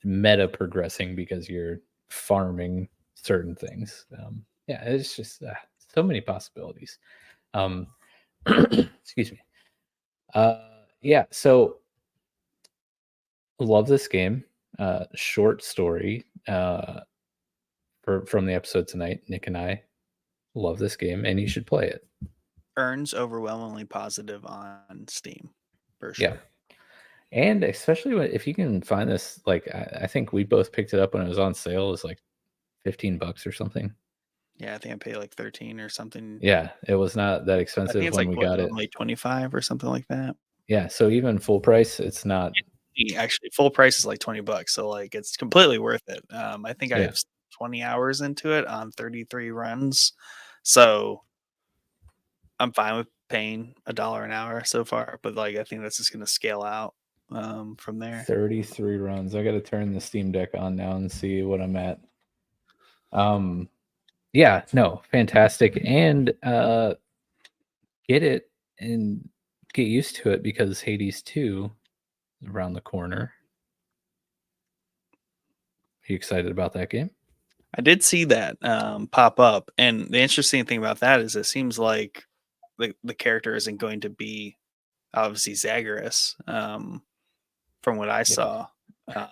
meta progressing because you're farming certain things. Yeah, it's just so many possibilities. Um, excuse me. Yeah, so love this game. Short story from the episode tonight. Nick and I love this game, and you should play it. Earns overwhelmingly positive on Steam for Yeah, sure. and especially if you can find this, like I think we both picked it up when it was on sale. It was like $15 or something. Yeah, I think I paid like 13 or something. Yeah, it was not that I think expensive it's when like we what, got it. like 25 or something like that. Yeah, so even full price, it's not. Actually, full price is like $20, so like it's completely worth it. I think I Yeah, have 20 hours into it on 33 runs, so I'm fine with paying $1 an hour so far. But like, I think that's just gonna scale out from there. 33 runs. I gotta turn the Steam Deck on now and see what I'm at. Um, yeah, no, fantastic, and get it and get used to it because Hades 2 is around the corner. Are you excited about that game? I did see that pop up, and the interesting thing about that is it seems like the character isn't going to be obviously Zagreus, from what I Yeah. saw,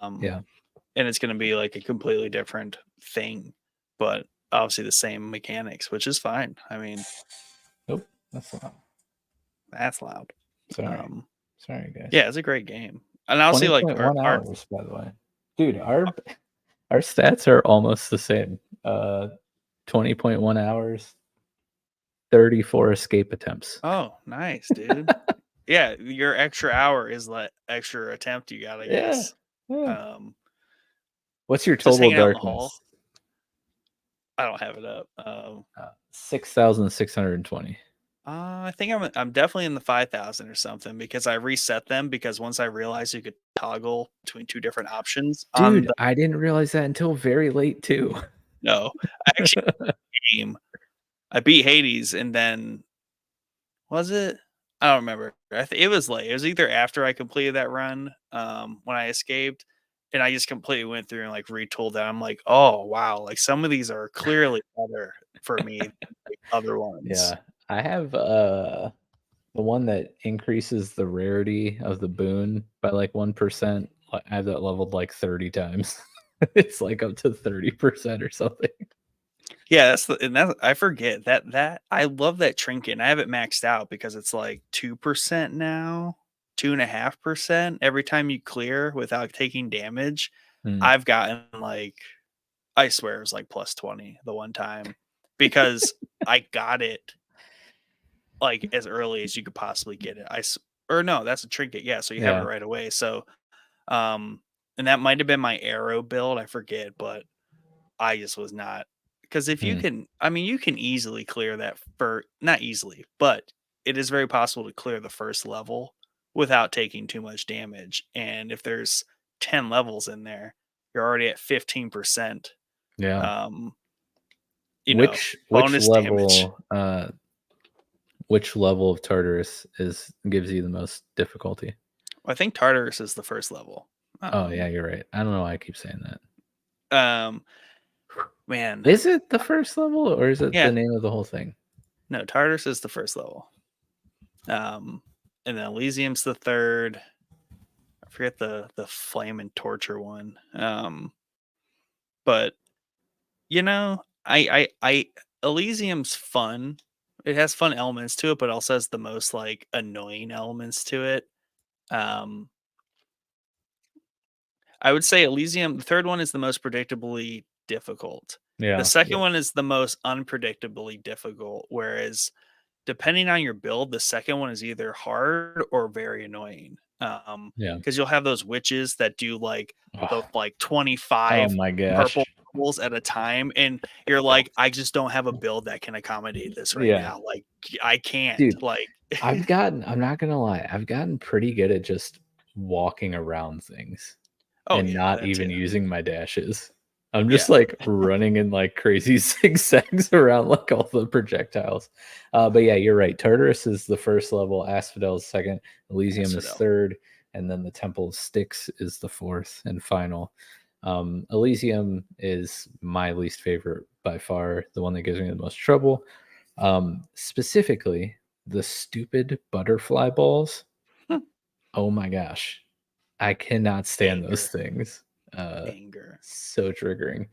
um, Yeah. and it's going to be like a completely different thing, but obviously the same mechanics, which is fine. I mean, Nope. That's not. that's loud. Sorry. Um, Sorry, guys. yeah, it's a great game, and honestly, like 20.1 our hours, by the way. Dude, our stats are almost the same. 20.1 hours, 34 escape attempts. oh, nice, dude. Yeah, your extra hour is that extra attempt you got, I Yeah. guess. Yeah. Um, What's your just total hanging out in the hall. darkness? I don't have it up. 6,620. I think I'm definitely in the 5,000 or something because I reset them because once I realized you could toggle between two different options on Dude, the I didn't realize that until very late too. no, I actually game. I beat Hades and then was it? I don't remember. It was late. It was either after I completed that run, when I escaped, and I just completely went through and like retooled that. I'm like, oh wow, like some of these are clearly better for me than the other ones. Yeah. I have the one that increases the rarity of the boon by like 1%. I have that leveled like 30 times. It's like up to 30% or something. Yeah, that's I forget that I love that trinket. And I have it maxed out because it's like 2% now, 2.5% every time you clear without taking damage. Hmm. I've gotten like I swear it was like plus 20 the one time because I got it like as early as you could possibly get it. Or no, that's a trinket. Yeah, so you have it Yeah. right away. So um and that might have been my arrow build, I forget, but I just was not because if you Hmm. can, I mean, you can easily clear that for not easily, but it is very possible to clear the first level without taking too much damage. And if there's 10 levels in there, you're already at 15%, Yeah. um, Which bonus damage. level of Tartarus is gives you the most difficulty? I think Tartarus is the first level. Oh yeah, Um, you're right. I don't know why I keep saying that. um, man, Is it the first level or is it the yeah, name of the whole thing? no, Tartarus is the first level. And then Elysium's the third. I forget the flame and torture one. But I Elysium's fun. It has fun elements to it, but also has the most like annoying elements to it. Um, I would say Elysium. The third one is the most predictably difficult. The Yeah. second Yeah. one is the most unpredictably difficult. Whereas depending on your build, the second one is either hard or very annoying. Yeah. Because you'll have those witches that do like the Oh, like oh 25 my purple gosh. bubbles at a time, and you're like, I just don't have a build that can accommodate this right Yeah. now. Like, I can't. Dude, Like, I'm not gonna lie, I've gotten pretty good at just walking around things oh and yeah, not that even too. using my dashes. I'm just Yeah, like running in like crazy zigzags around like all the projectiles. But yeah, you're right. Tartarus is the first level, Asphodel is second, Elysium is Asphodel. third, and then the Temple of Styx is the fourth and final. Elysium is my least favorite by far, the one that gives me the most trouble. Specifically, the stupid butterfly balls. Oh my gosh. I cannot stand those Anger, things. Uh, anger. so triggering.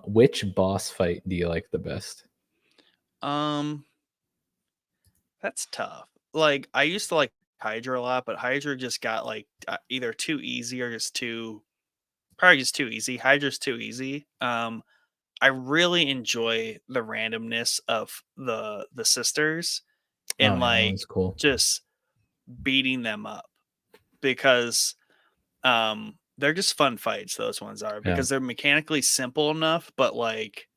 Which boss fight do you like the best? Um, that's tough. Like, I used to like Hydra a lot, but Hydra just got like either too easy or just too probably just too easy. Hydra's too easy. I really enjoy the randomness of the sisters Oh and yeah, that like one's cool. just beating them up because they're just fun fights, those ones are, Yeah. because they're mechanically simple enough but like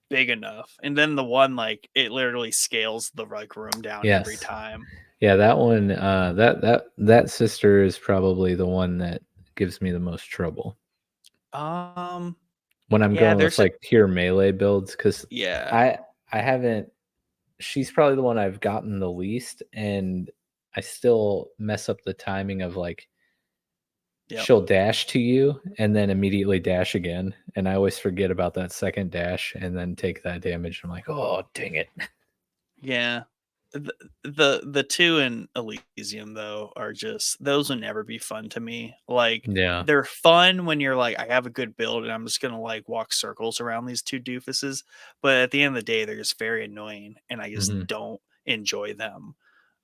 big enough. And then the one like it literally scales the like room down every Yes. time. Yeah, that one. That sister is probably the one that gives me the most trouble Um when I'm yeah, going with there's a like pure melee builds because yeah. I I haven't. She's probably the one I've gotten the least, and I still mess up the timing of like Yep. she'll dash to you and then immediately dash again, and I always forget about that second dash and then take that damage. I'm like, "Oh, dang it." Yeah. The 2 in Elysium, though, are just those will never be fun to me. Like, Yeah. they're fun when you're like, "I have a good build, and I'm just gonna, like, walk circles around these 2 doofuses," but at the end of the day, they're just very annoying, and I just Mhm. don't enjoy them.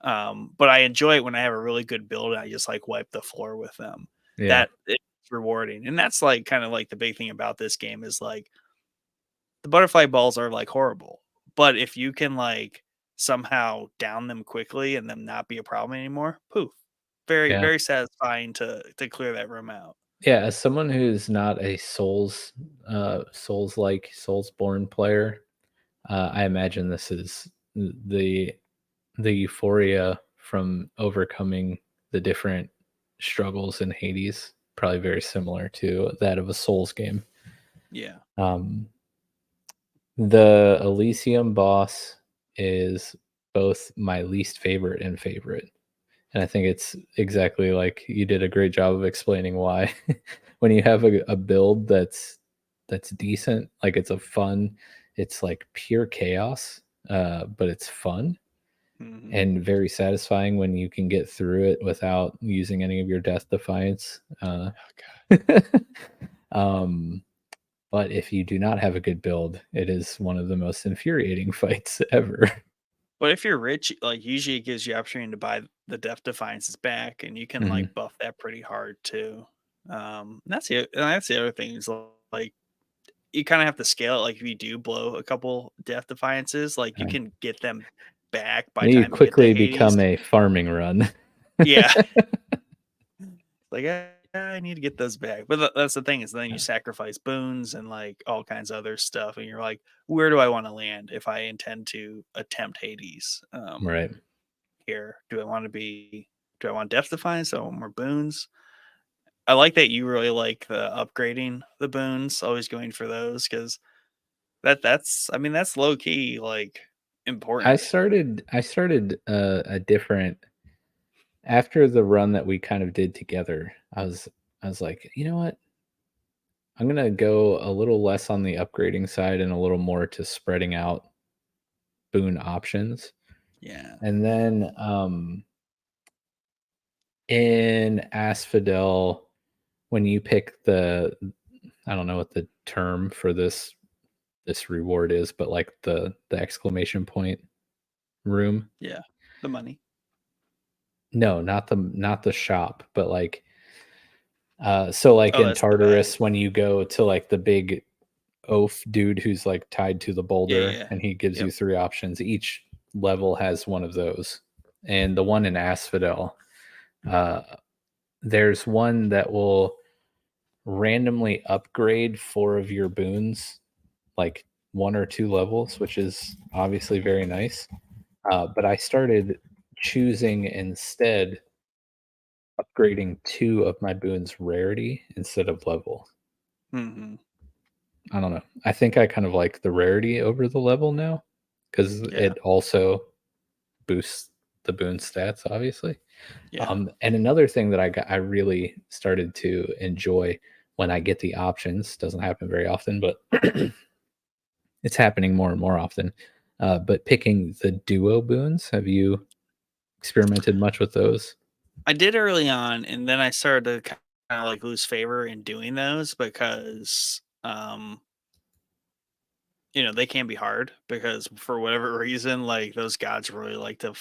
But I enjoy it when I have a really good build, and I just, like, wipe the floor with them. Yeah. That is rewarding, and that's, like, kinda like the big thing about this game is, like, the butterfly balls are, like, horrible, but if you can, like, somehow down them quickly and them not be a problem anymore, poof. Very, Yeah. very satisfying to clear that room out. Yeah, as someone who's not a Souls-like, Soulsborne player, I imagine this is the the euphoria from overcoming the different struggles in Hades, probably very similar to that of a Souls game. Yeah. Um, the Elysium boss is both my least favorite and favorite. And I think it's exactly like you did a great job of explaining why. When you have a build that's decent, like it's a fun, it's like pure chaos, but it's fun Mhm. and very satisfying when you can get through it without using any of your death defiance. Oh, god. um, but if you do not have a good build, it is one of the most infuriating fights ever. But if you're rich, like, usually it gives you opportunity to buy the Death Defiances back, and you can, Mhm. like, buff that pretty hard too. That's the other thing is, like, you kinda have to scale it, like, if you do blow a couple Death Defiances, like, you Right. can get them back by the You time you get to quickly Hades. become a farming run. Yeah. Like, I need to get those back." But that's the thing is then you sacrifice boons and, like, all kinds of other stuff, and you're like, "Where do I wanna land if I intend to attempt Hades, Right. here? Do I want Depth Defiance? Do I want more boons?" I like that you really like the upgrading the boons, always going for those because that's low key, like, important. I started a different after the run that we kind of did together. I was like, "You know what? I'm going to go a little less on the upgrading side and a little more to spreading out boon options." Yeah. And then in Asphodel, when you pick the I don't know what the term for this reward is, but like the exclamation point room. Yeah. The money. No, not the shop, but like so like Oh, in that's the bag. Tartarus when you go to like the big oaf dude who's like tied to the Yeah, yeah, boulder yeah. and he gives you Yep. three options. Each level has one of those. And the one in Asphodel, uh there's one that will randomly upgrade four of your boons like one or two levels, which is obviously very nice. But I started choosing instead upgrading two of my boons rarity instead of level. Mhm. I don't know. I think I kind of like the rarity over the level now because Yeah. it also boosts the boon stats, obviously. Yeah. And another thing that I really started to enjoy when I get the options doesn't happen very often, but it's happening more and more often. But picking the duo boons, have you experimented much with those? I did early on, and then I started to kinda, like, lose favor in doing those because, they can be hard because for whatever reason, like, those gods really like to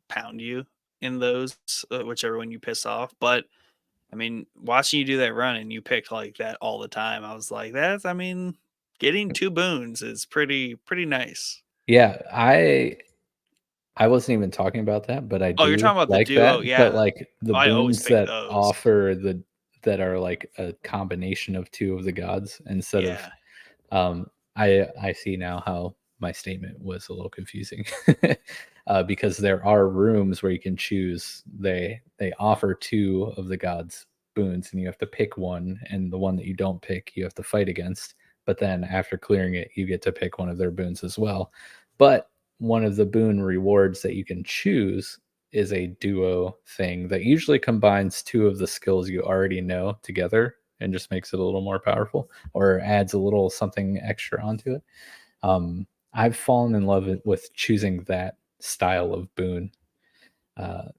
pound you in those, whichever one you piss off, but, I mean, watching you do that run and you pick like that all the time, I was like, getting 2 boons is pretty nice. Yeah, I wasn't even talking about that, but I Oh, you're do talking about the like duo, that. But yeah. like the I always boons pick that those. offer the that are like a combination of two of the gods instead of Yeah. I see now how my statement was a little confusing. Because there are rooms where you can choose they offer two of the gods boons and you have to pick one and the one that you don't pick you have to fight against, but then after clearing it you get to pick one of their boons as well. But one of the boon rewards that you can choose is a duo thing that usually combines two of the skills you already know together and just makes it a little more powerful or adds a little something extra onto it. I've fallen in love with choosing that style of boon. Uh,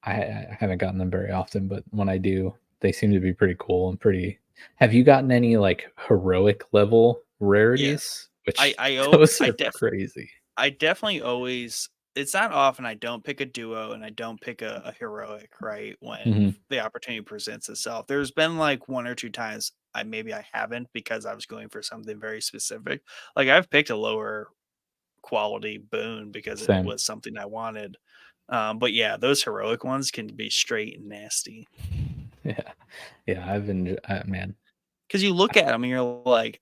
I haven't gotten them very often, but when I do, they seem to be pretty cool and pretty. Have you gotten any like heroic level Yes. rarities? I Which I o those I are def crazy. I definitely always it's not often I don't pick a duo and I don't pick a heroic, right? When Hmm. the opportunity presents itself. There's been like one or two times maybe I haven't because I was going for something very specific. Like I've picked a lower quality boon because it Same. was something I wanted. But yeah, those heroic ones can be straight and nasty. Yeah, yeah. I've been man. Because you look at them and you're like,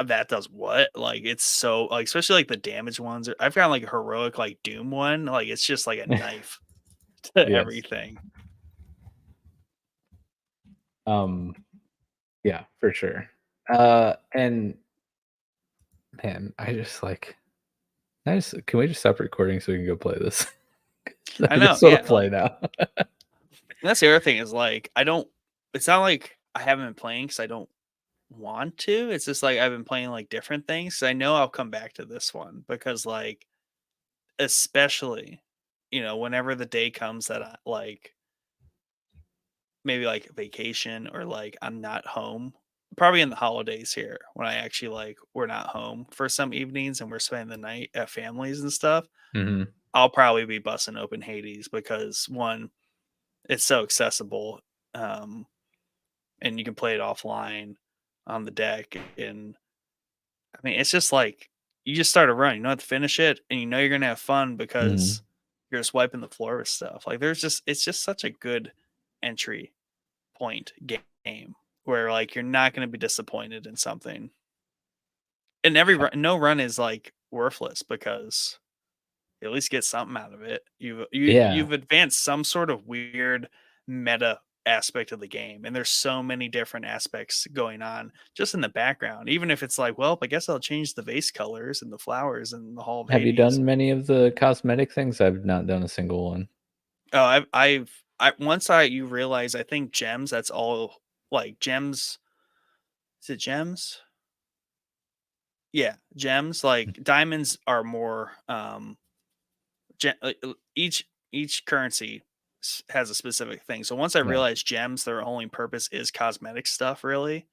"That does what?" Like, it's so like, especially, like, the damage ones. I've got, like, a heroic, like, Doom one, like, it's just like a knife to Yes. everything. Um. Yeah, for sure. And man, I just like. Can we just stop recording so we can go play this? I I know, just want to yeah, play like, now. that's the other thing is, like, I don't it's not like I haven't been playing because I don't want to, it's just, like, I've been playing, like, different things, so I know I'll come back to this one because, like, especially, whenever the day comes that I like maybe like vacation or like I'm not home. Probably in the holidays here when I actually like we're not home for some evenings and we're spending the night at families and stuff. Hmm. I'll probably be busting open Hades because one, it's so accessible, um, and you can play it offline on the deck. And I mean, it's just like you just start a run, you don't have to finish it, and you know you're gonna have fun because Hmm. you're just wiping the floor with stuff. Like it's just such a good entry point game where like you're not going to be disappointed in something. And no run is like worthless because you at least get something out of it. Yeah. You've advanced some sort of weird meta aspect of the game, and there's so many different aspects going on just in the background. Even if it's like, well, I guess I'll change the vase colors and the flowers in the Hall of Have you Hades. done many of the cosmetic things? I've not done a single one. Oh, once you realize I think gems. That's all like gems. Is it gems? Yeah, gems, like, diamonds are more, each currency has a specific thing. So once I Yeah. realized gems, their only purpose is cosmetic stuff, really.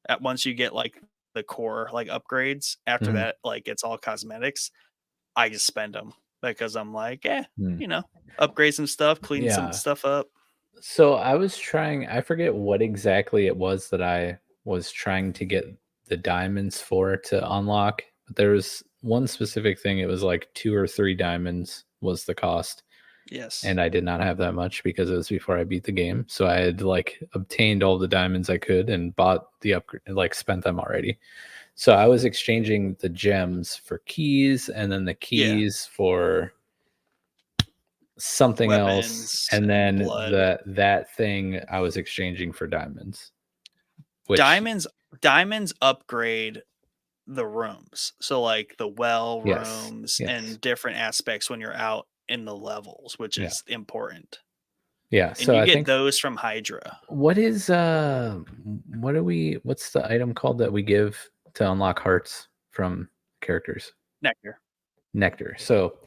At once you get, like, the core, like, upgrades, after Mhm. that, like, it's all cosmetics, I just spend them because I'm like, "Eh, Mm. you know, upgrade some stuff, clean some Yeah. stuff up." So I was trying, I forget what exactly it was that I was trying to get the diamonds for to unlock, but there was one specific thing. It was like 2 or 3 diamonds was the cost. Yes. And I did not have that much because it was before I beat the game. So I had like obtained all the diamonds I could and bought the upgrade, like spent them already. So I was exchanging the gems for keys and then the Yeah, keys for something else. weapons And and then blood. that thing I was exchanging for diamonds, which Diamonds diamonds upgrade the rooms. So like the well yes, rooms yes. and different aspects when you're out in the levels, which Yeah. is important. Yeah. And So you I get think those from Hydra. what is what's the item called that we give to unlock hearts from characters? Nectar. Nectar. So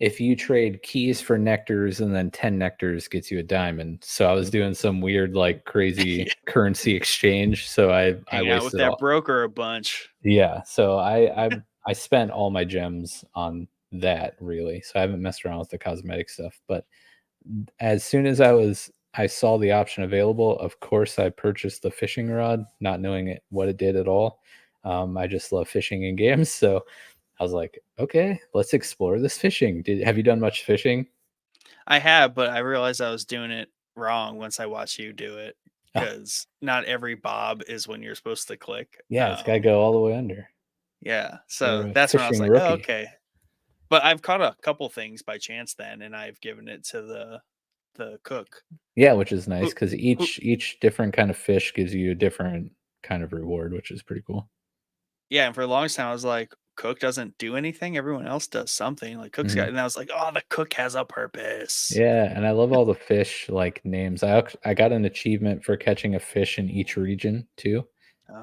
if you trade keys for nectars and then 10 nectars gets you a diamond. So I was doing some weird, like crazy Yeah. currency exchange. So I Hang out with wasted that all. broker a bunch. Yeah. So I spent all my gems on that really. So I haven't messed around with the cosmetic stuff. But as soon as I saw the option available, of course I purchased the fishing rod, not knowing what it did at all. I just love fishing in games. So I was like, okay, let's explore this fishing. Have you done much fishing? I have, but I realized I was doing it wrong once I watched you do it Oh, because not every bob is when you're supposed to click. yeah, it's got to go all the way under. Yeah. You're So a that's when I was fishing like, oh, rookie. okay. But I've caught a couple things by chance then, and I've given it to the cook. Yeah, which is nice Who because who each different kind of fish gives you a different kind of reward, which is pretty cool. Yeah, and for the longest time, I was like, cook doesn't do anything. Everyone else does something. Like cook's got, Mhm. and I was like, oh, the cook has a purpose. Yeah, and I love all the fish, like, names. I got an achievement for catching a fish in each region too.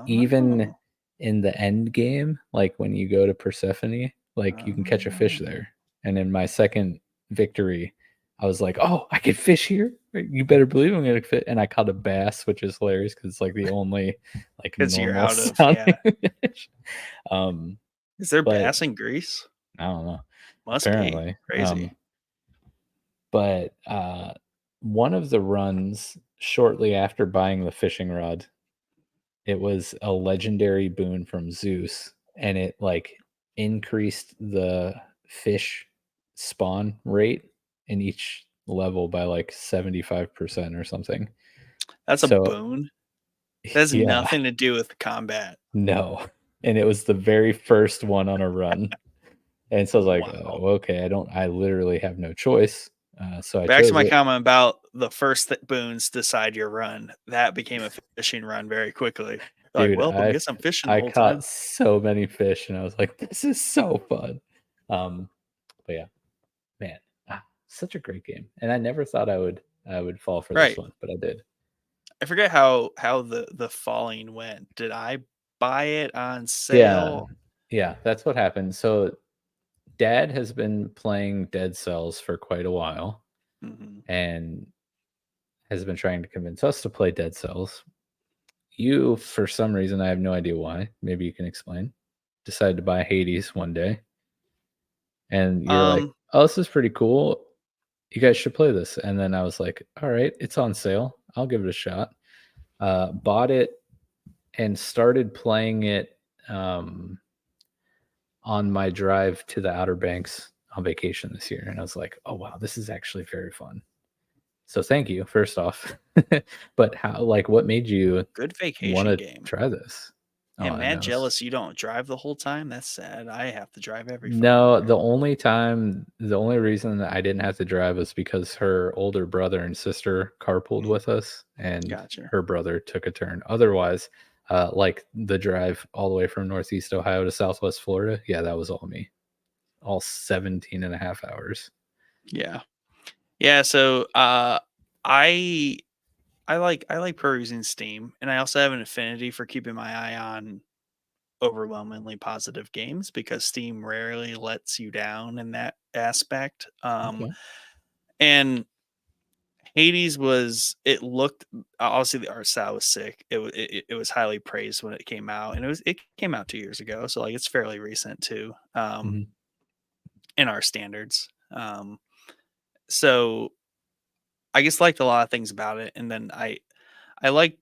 Even Oh, in the end game, like, when you go to Persephone, like, you can catch a fish oh, there, and in my 2nd victory, I was like, "Oh, I can fish here? You better believe I'm gonna fit," and I caught a bass, which is hilarious because it's, like, the only, like, because you're normal out of sounding yeah. fish. Um, Is there but bass in Greece? I don't know, Must be apparently, crazy. but, one of the runs shortly after buying the fishing rod, it was a legendary boon from Zeus, and it, like, increased the fish spawn rate in each level by, like, 75% or something. That's a So boon. That has yeah, nothing to do with combat. no, and it was the very first one on a run, and so I was like, Wow. "Oh, okay, I literally have no choice," so I Back to chose my it. comment about the first boons decide your run. That became a fishing run very quickly. Like, Dude, well, I guess I'm fishing the I whole caught time. so many fish, and I was like, "This is so fun." But yeah, man, such a great game, and I never thought I would fall for this Right. one, but I did. I forget how the falling went. Did I buy it on Yeah, sale? yeah, that's what happened. So, dad has been playing Dead Cells for quite a while, Mhm. and has been trying to convince us to play Dead Cells. You, for some reason, I have no idea why, maybe you can explain, decided to buy Hades one day, and you're like, Um, "Oh, this is pretty cool. You guys should play this." And then I was like, "All right, it's on sale. I'll give it a shot." Bought it and started playing it on my drive to the Outer Banks on vacation this year. And I was like, "Oh, wow, this is actually very fun." So thank you, first off. But how, like, what made you good want vacation to game. try this? Oh, And I mad know. jealous you don't drive the whole time. That's sad. I have to drive every fucking No, day. the only reason that I didn't have to drive was because her older brother and sister carpooled Mm, with us, and gotcha. her brother took a turn. Otherwise, like the drive all the way from Northeast Ohio to Southwest Florida, yeah, that was all me. All 17 and a half hours. Yeah. Yeah, so I I like perusing Steam, and I also have an affinity for keeping my eye on overwhelmingly positive games because Steam rarely lets you down in that aspect. Okay. And Hades was it looked obviously the art style was sick. It was highly praised when it came out, and it came out 2 years ago, so like it's fairly recent too, Mhm, in our standards. So I just liked a lot of things about it, and then I like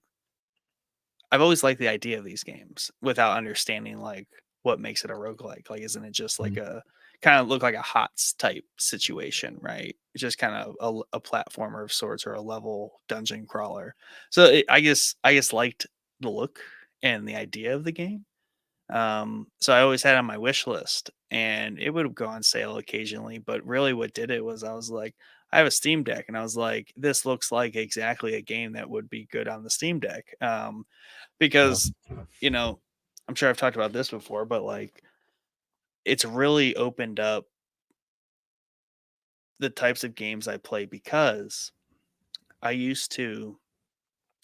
I've always liked the idea of these games without understanding like what makes it a roguelike. Like, isn't it just like mhm, a kind of look like a HOTS type situation, right? It's just kind of a platformer of sorts or a level dungeon crawler. So I just liked the look and the idea of the game. So I always had it on my wish list, and it would go on sale occasionally. But really, what did it was I was like, I have a Steam Deck, and I was like, this looks like exactly a game that would be good on the Steam Deck. yeah, Because, you know, I'm sure I've talked about this before, but like it's really opened up the types of games I play because I used to,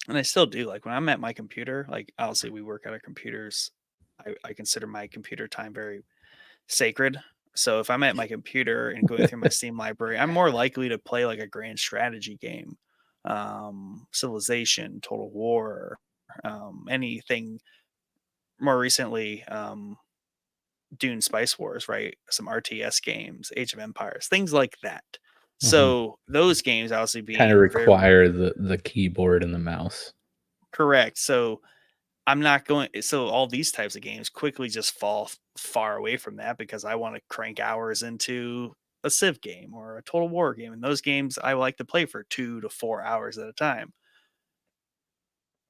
and I still do, like when I'm at my computer, like obviously we work at our computers. I consider my computer time very sacred. So if I'm at my computer and going through my Steam library, I'm more likely to play like a grand strategy game, Civilization, Total War, anything more recently. Dune Spice Wars, right? Some RTS games, Age of Empires, things like that. mhm. So those games obviously Kinda being very require the keyboard and the mouse. correct. So I'm not going so all these types of games quickly just fall far away from that because I want to crank hours into a Civ game or a Total War game. And those games I like to play for 2 to 4 hours at a time.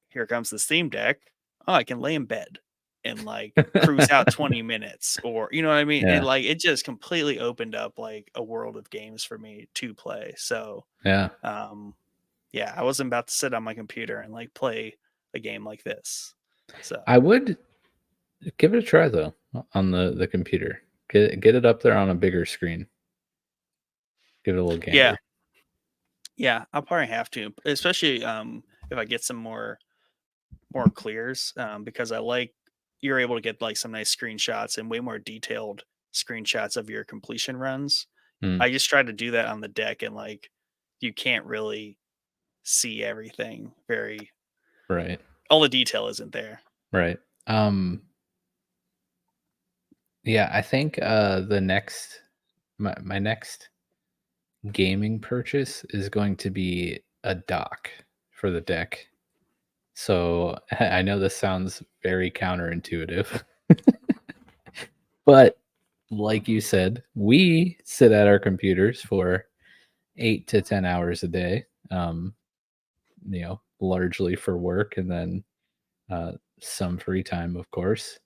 Here comes the Steam Deck. Oh, I can lay in bed and like cruise out 20 minutes or you know what I mean? And Yeah, like it just completely opened up like a world of games for me to play. So yeah. um yeah, I wasn't about to sit on my computer and like play a game like this. So I would Give it a try though on the computer. Get it up there on a bigger screen. Give it a little Yeah, gander. yeah, I'll probably have to, especially if I get some more clears, because I like you're able to get like some nice screenshots and way more detailed screenshots of your completion runs. Mm, I just try to do that on the deck, and like you can't really see everything very, right, all the detail isn't there. right. Um, yeah, I think the next my next gaming purchase is going to be a dock for the deck. So I know this sounds very counterintuitive, but like you said, we sit at our computers for 8 to 10 hours a day. Largely for work and then uh, some free time, of course.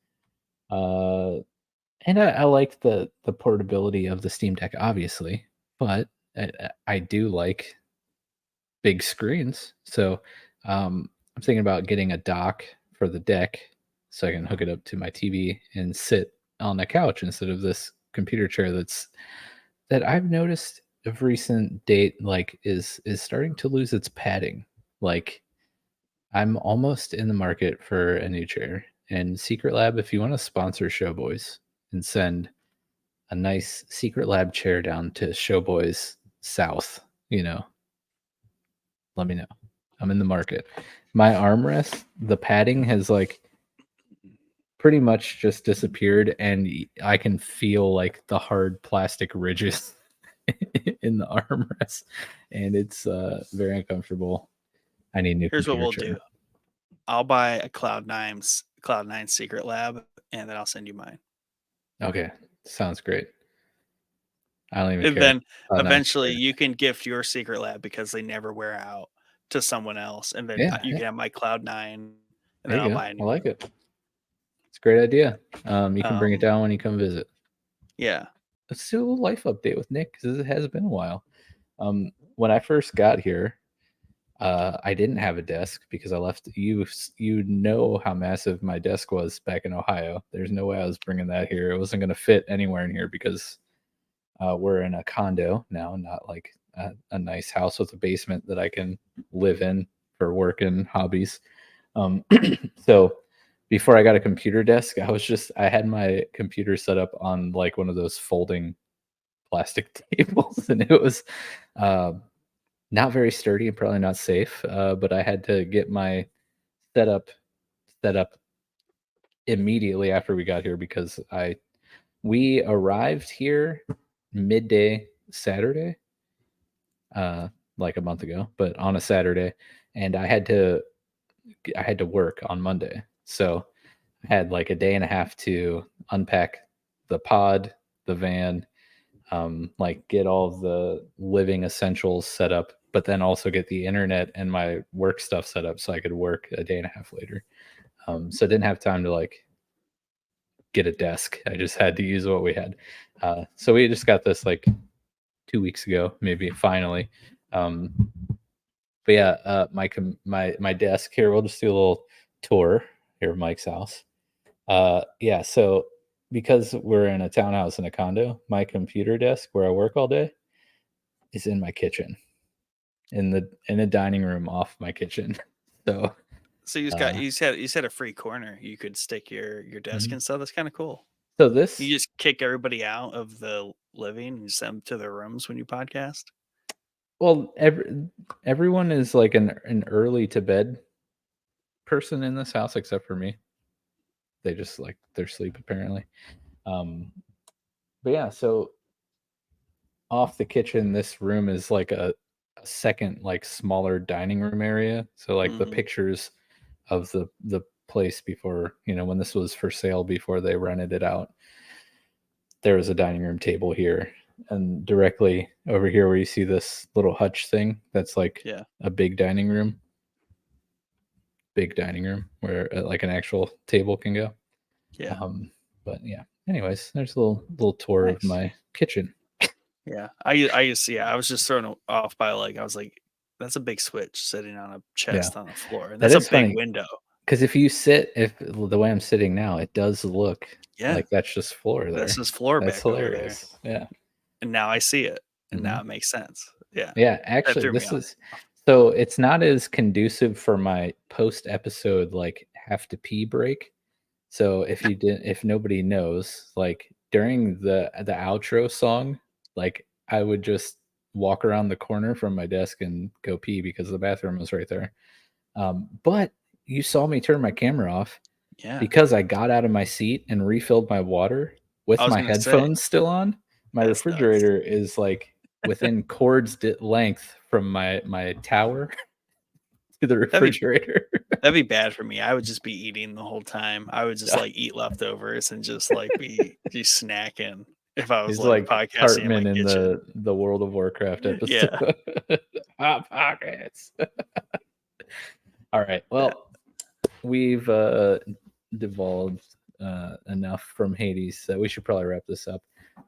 Uh, and I like the portability of the Steam Deck, obviously, but I do like big screens. So I'm thinking about getting a dock for the deck so I can hook it up to my TV and sit on the couch instead of this computer chair that I've noticed of recent date like is starting to lose its padding. Like I'm almost in the market for a new chair. And Secret Lab, if you want to sponsor Showboys and send a nice Secret Lab chair down to Showboys South, let me know. I'm in the market. My armrest, the padding has like pretty much just disappeared, and I can feel like the hard plastic ridges in the armrest, and it's very uncomfortable. I need a new Here's what computer we'll do. chair. I'll buy a Cloud9 Secret Lab, and then I'll send you mine. Okay, sounds great. I don't even And care. then Cloud nine's eventually great. you can gift your Secret Lab because they never wear out to someone else, and then Yeah, you yeah, can have my Cloud9, and there then you I'll go. buy a I new like one. it. It's a great idea. You can bring it Um, down when you come visit. yeah. Let's do a little life update with Nick because it has been a while. When I first got here, I didn't have a desk because I left you. You know how massive my desk was back in Ohio. There's no way I was bringing that here. It wasn't going to fit anywhere in here because we're in a condo now, not like a nice house with a basement that I can live in for work and hobbies. Um, so before I got a computer desk, I had my computer set up on like one of those folding plastic tables, and it was uh, not very sturdy and probably not safe. But I had to get my setup set up immediately after we got here because I we arrived here midday Saturday, uh, like a month ago, but on a Saturday, and I had to work on Monday, so I had like a day and a half to unpack the pod, the van, like get all of the living essentials set up, but then also get the internet and my work stuff set up so I could work a day and a half later. So I didn't have time to like get a desk. I just had to use what we had. So we just got this like 2 weeks ago, maybe finally. Um, but yeah, my desk here. We'll just do a little tour here of Mike's house. Yeah, so because we're in a townhouse and a condo, my computer desk where I work all day is in my kitchen, in a dining room off my kitchen. So, So uh, you said a free corner you could stick your desk mhm. and stuff. That's kind of cool. So You this just kick everybody out of the living and send them to their rooms when you podcast. well, everyone is like an early to bed person in this house except for me. They just like their sleep apparently. Um, but yeah, so off the kitchen, this room is like a second like smaller dining room area. So like the Hmm. pictures of the place before, when this was for sale before they rented it out, there was a dining room table here. And directly over here where you see this little hutch thing, that's like Yeah, a big dining room where like an actual table can go. yeah, Um, but yeah. Anyways, there's a little tour of nice. my kitchen. Yeah, I used to, yeah, I was just thrown off by like I was like, that's a big switch sitting on a Yeah. chest on the floor, and That that's a is big funny. window. Because if you sit, if the way I'm sitting now, it does look Yeah, like that's just floor there. this is floor That's back over there, hilarious. Yeah. and now I see it, and Hmm. now it makes sense. Yeah, Yeah. that Actually, threw me this off. is so it's not as conducive for my post episode like have to pee break. So if nobody knows, like during the outro song, like I would just walk around the corner from my desk and go pee because the bathroom was right there. But you saw me turn my camera off Yeah, because I got out of my seat and refilled my water I with was my gonna say headphones still on. My that's nuts. refrigerator is like within length from my tower to the That'd be refrigerator. that'd be bad for me. I would just be eating the whole time. I would just like eat leftovers and just like be snacking if I was He's like like podcasting in my Cartman in kitchen. the World of Warcraft episode. Yeah, Hot pockets. All right. yeah. Well, we've divulged enough from Hades, so we should probably wrap this up.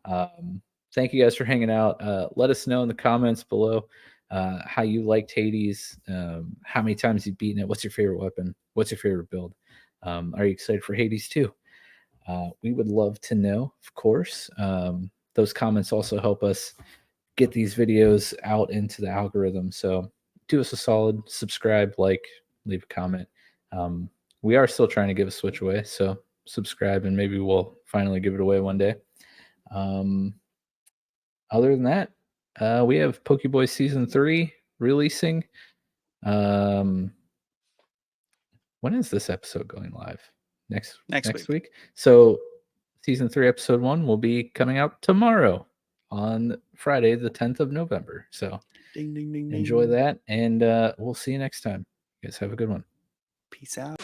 Um, thank you guys for hanging out. Let us know in the comments below how you liked Hades, how many times you've beaten it, what's your favorite weapon, what's your favorite build. Are you excited for Hades too? We would love to know, of course. Those comments also help us get these videos out into the algorithm. So do us a solid, subscribe, like, leave a comment. Um, we are still trying to give a Switch away, so subscribe and maybe we'll finally give it away one day. Um, other than that, we have Pokeboy Season 3 releasing. Um, when is this episode going live? Next Next week. week. So Season 3, Episode 1 will be coming out tomorrow on Friday, the 10th of November. So Ding ding ding enjoy ding. that, and we'll see you next time. You guys have a good one. Peace out.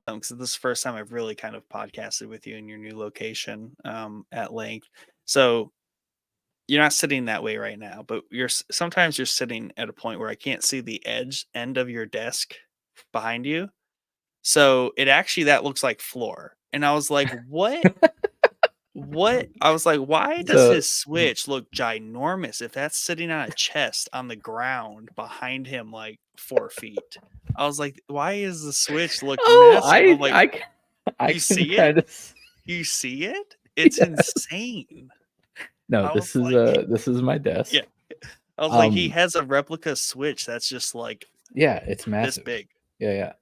Because this is the first time I've really kind of podcasted with you in your new location at length. So you're not sitting that way right now, but sometimes you're sitting at a point where I can't see the end of your desk behind you. So it actually that looks like floor. And I was like, what? What? I was like, why does So his switch look ginormous if that's sitting on a chest on the ground behind him like 4 feet? I was like, why is the switch look oh, massive? I'm like, I you can see it? kind of You see it? It's yeah. insane. No, I was like, this is my yeah. desk. I was like, he has a replica switch that's just like Yeah, it's this massive. big. Yeah, yeah.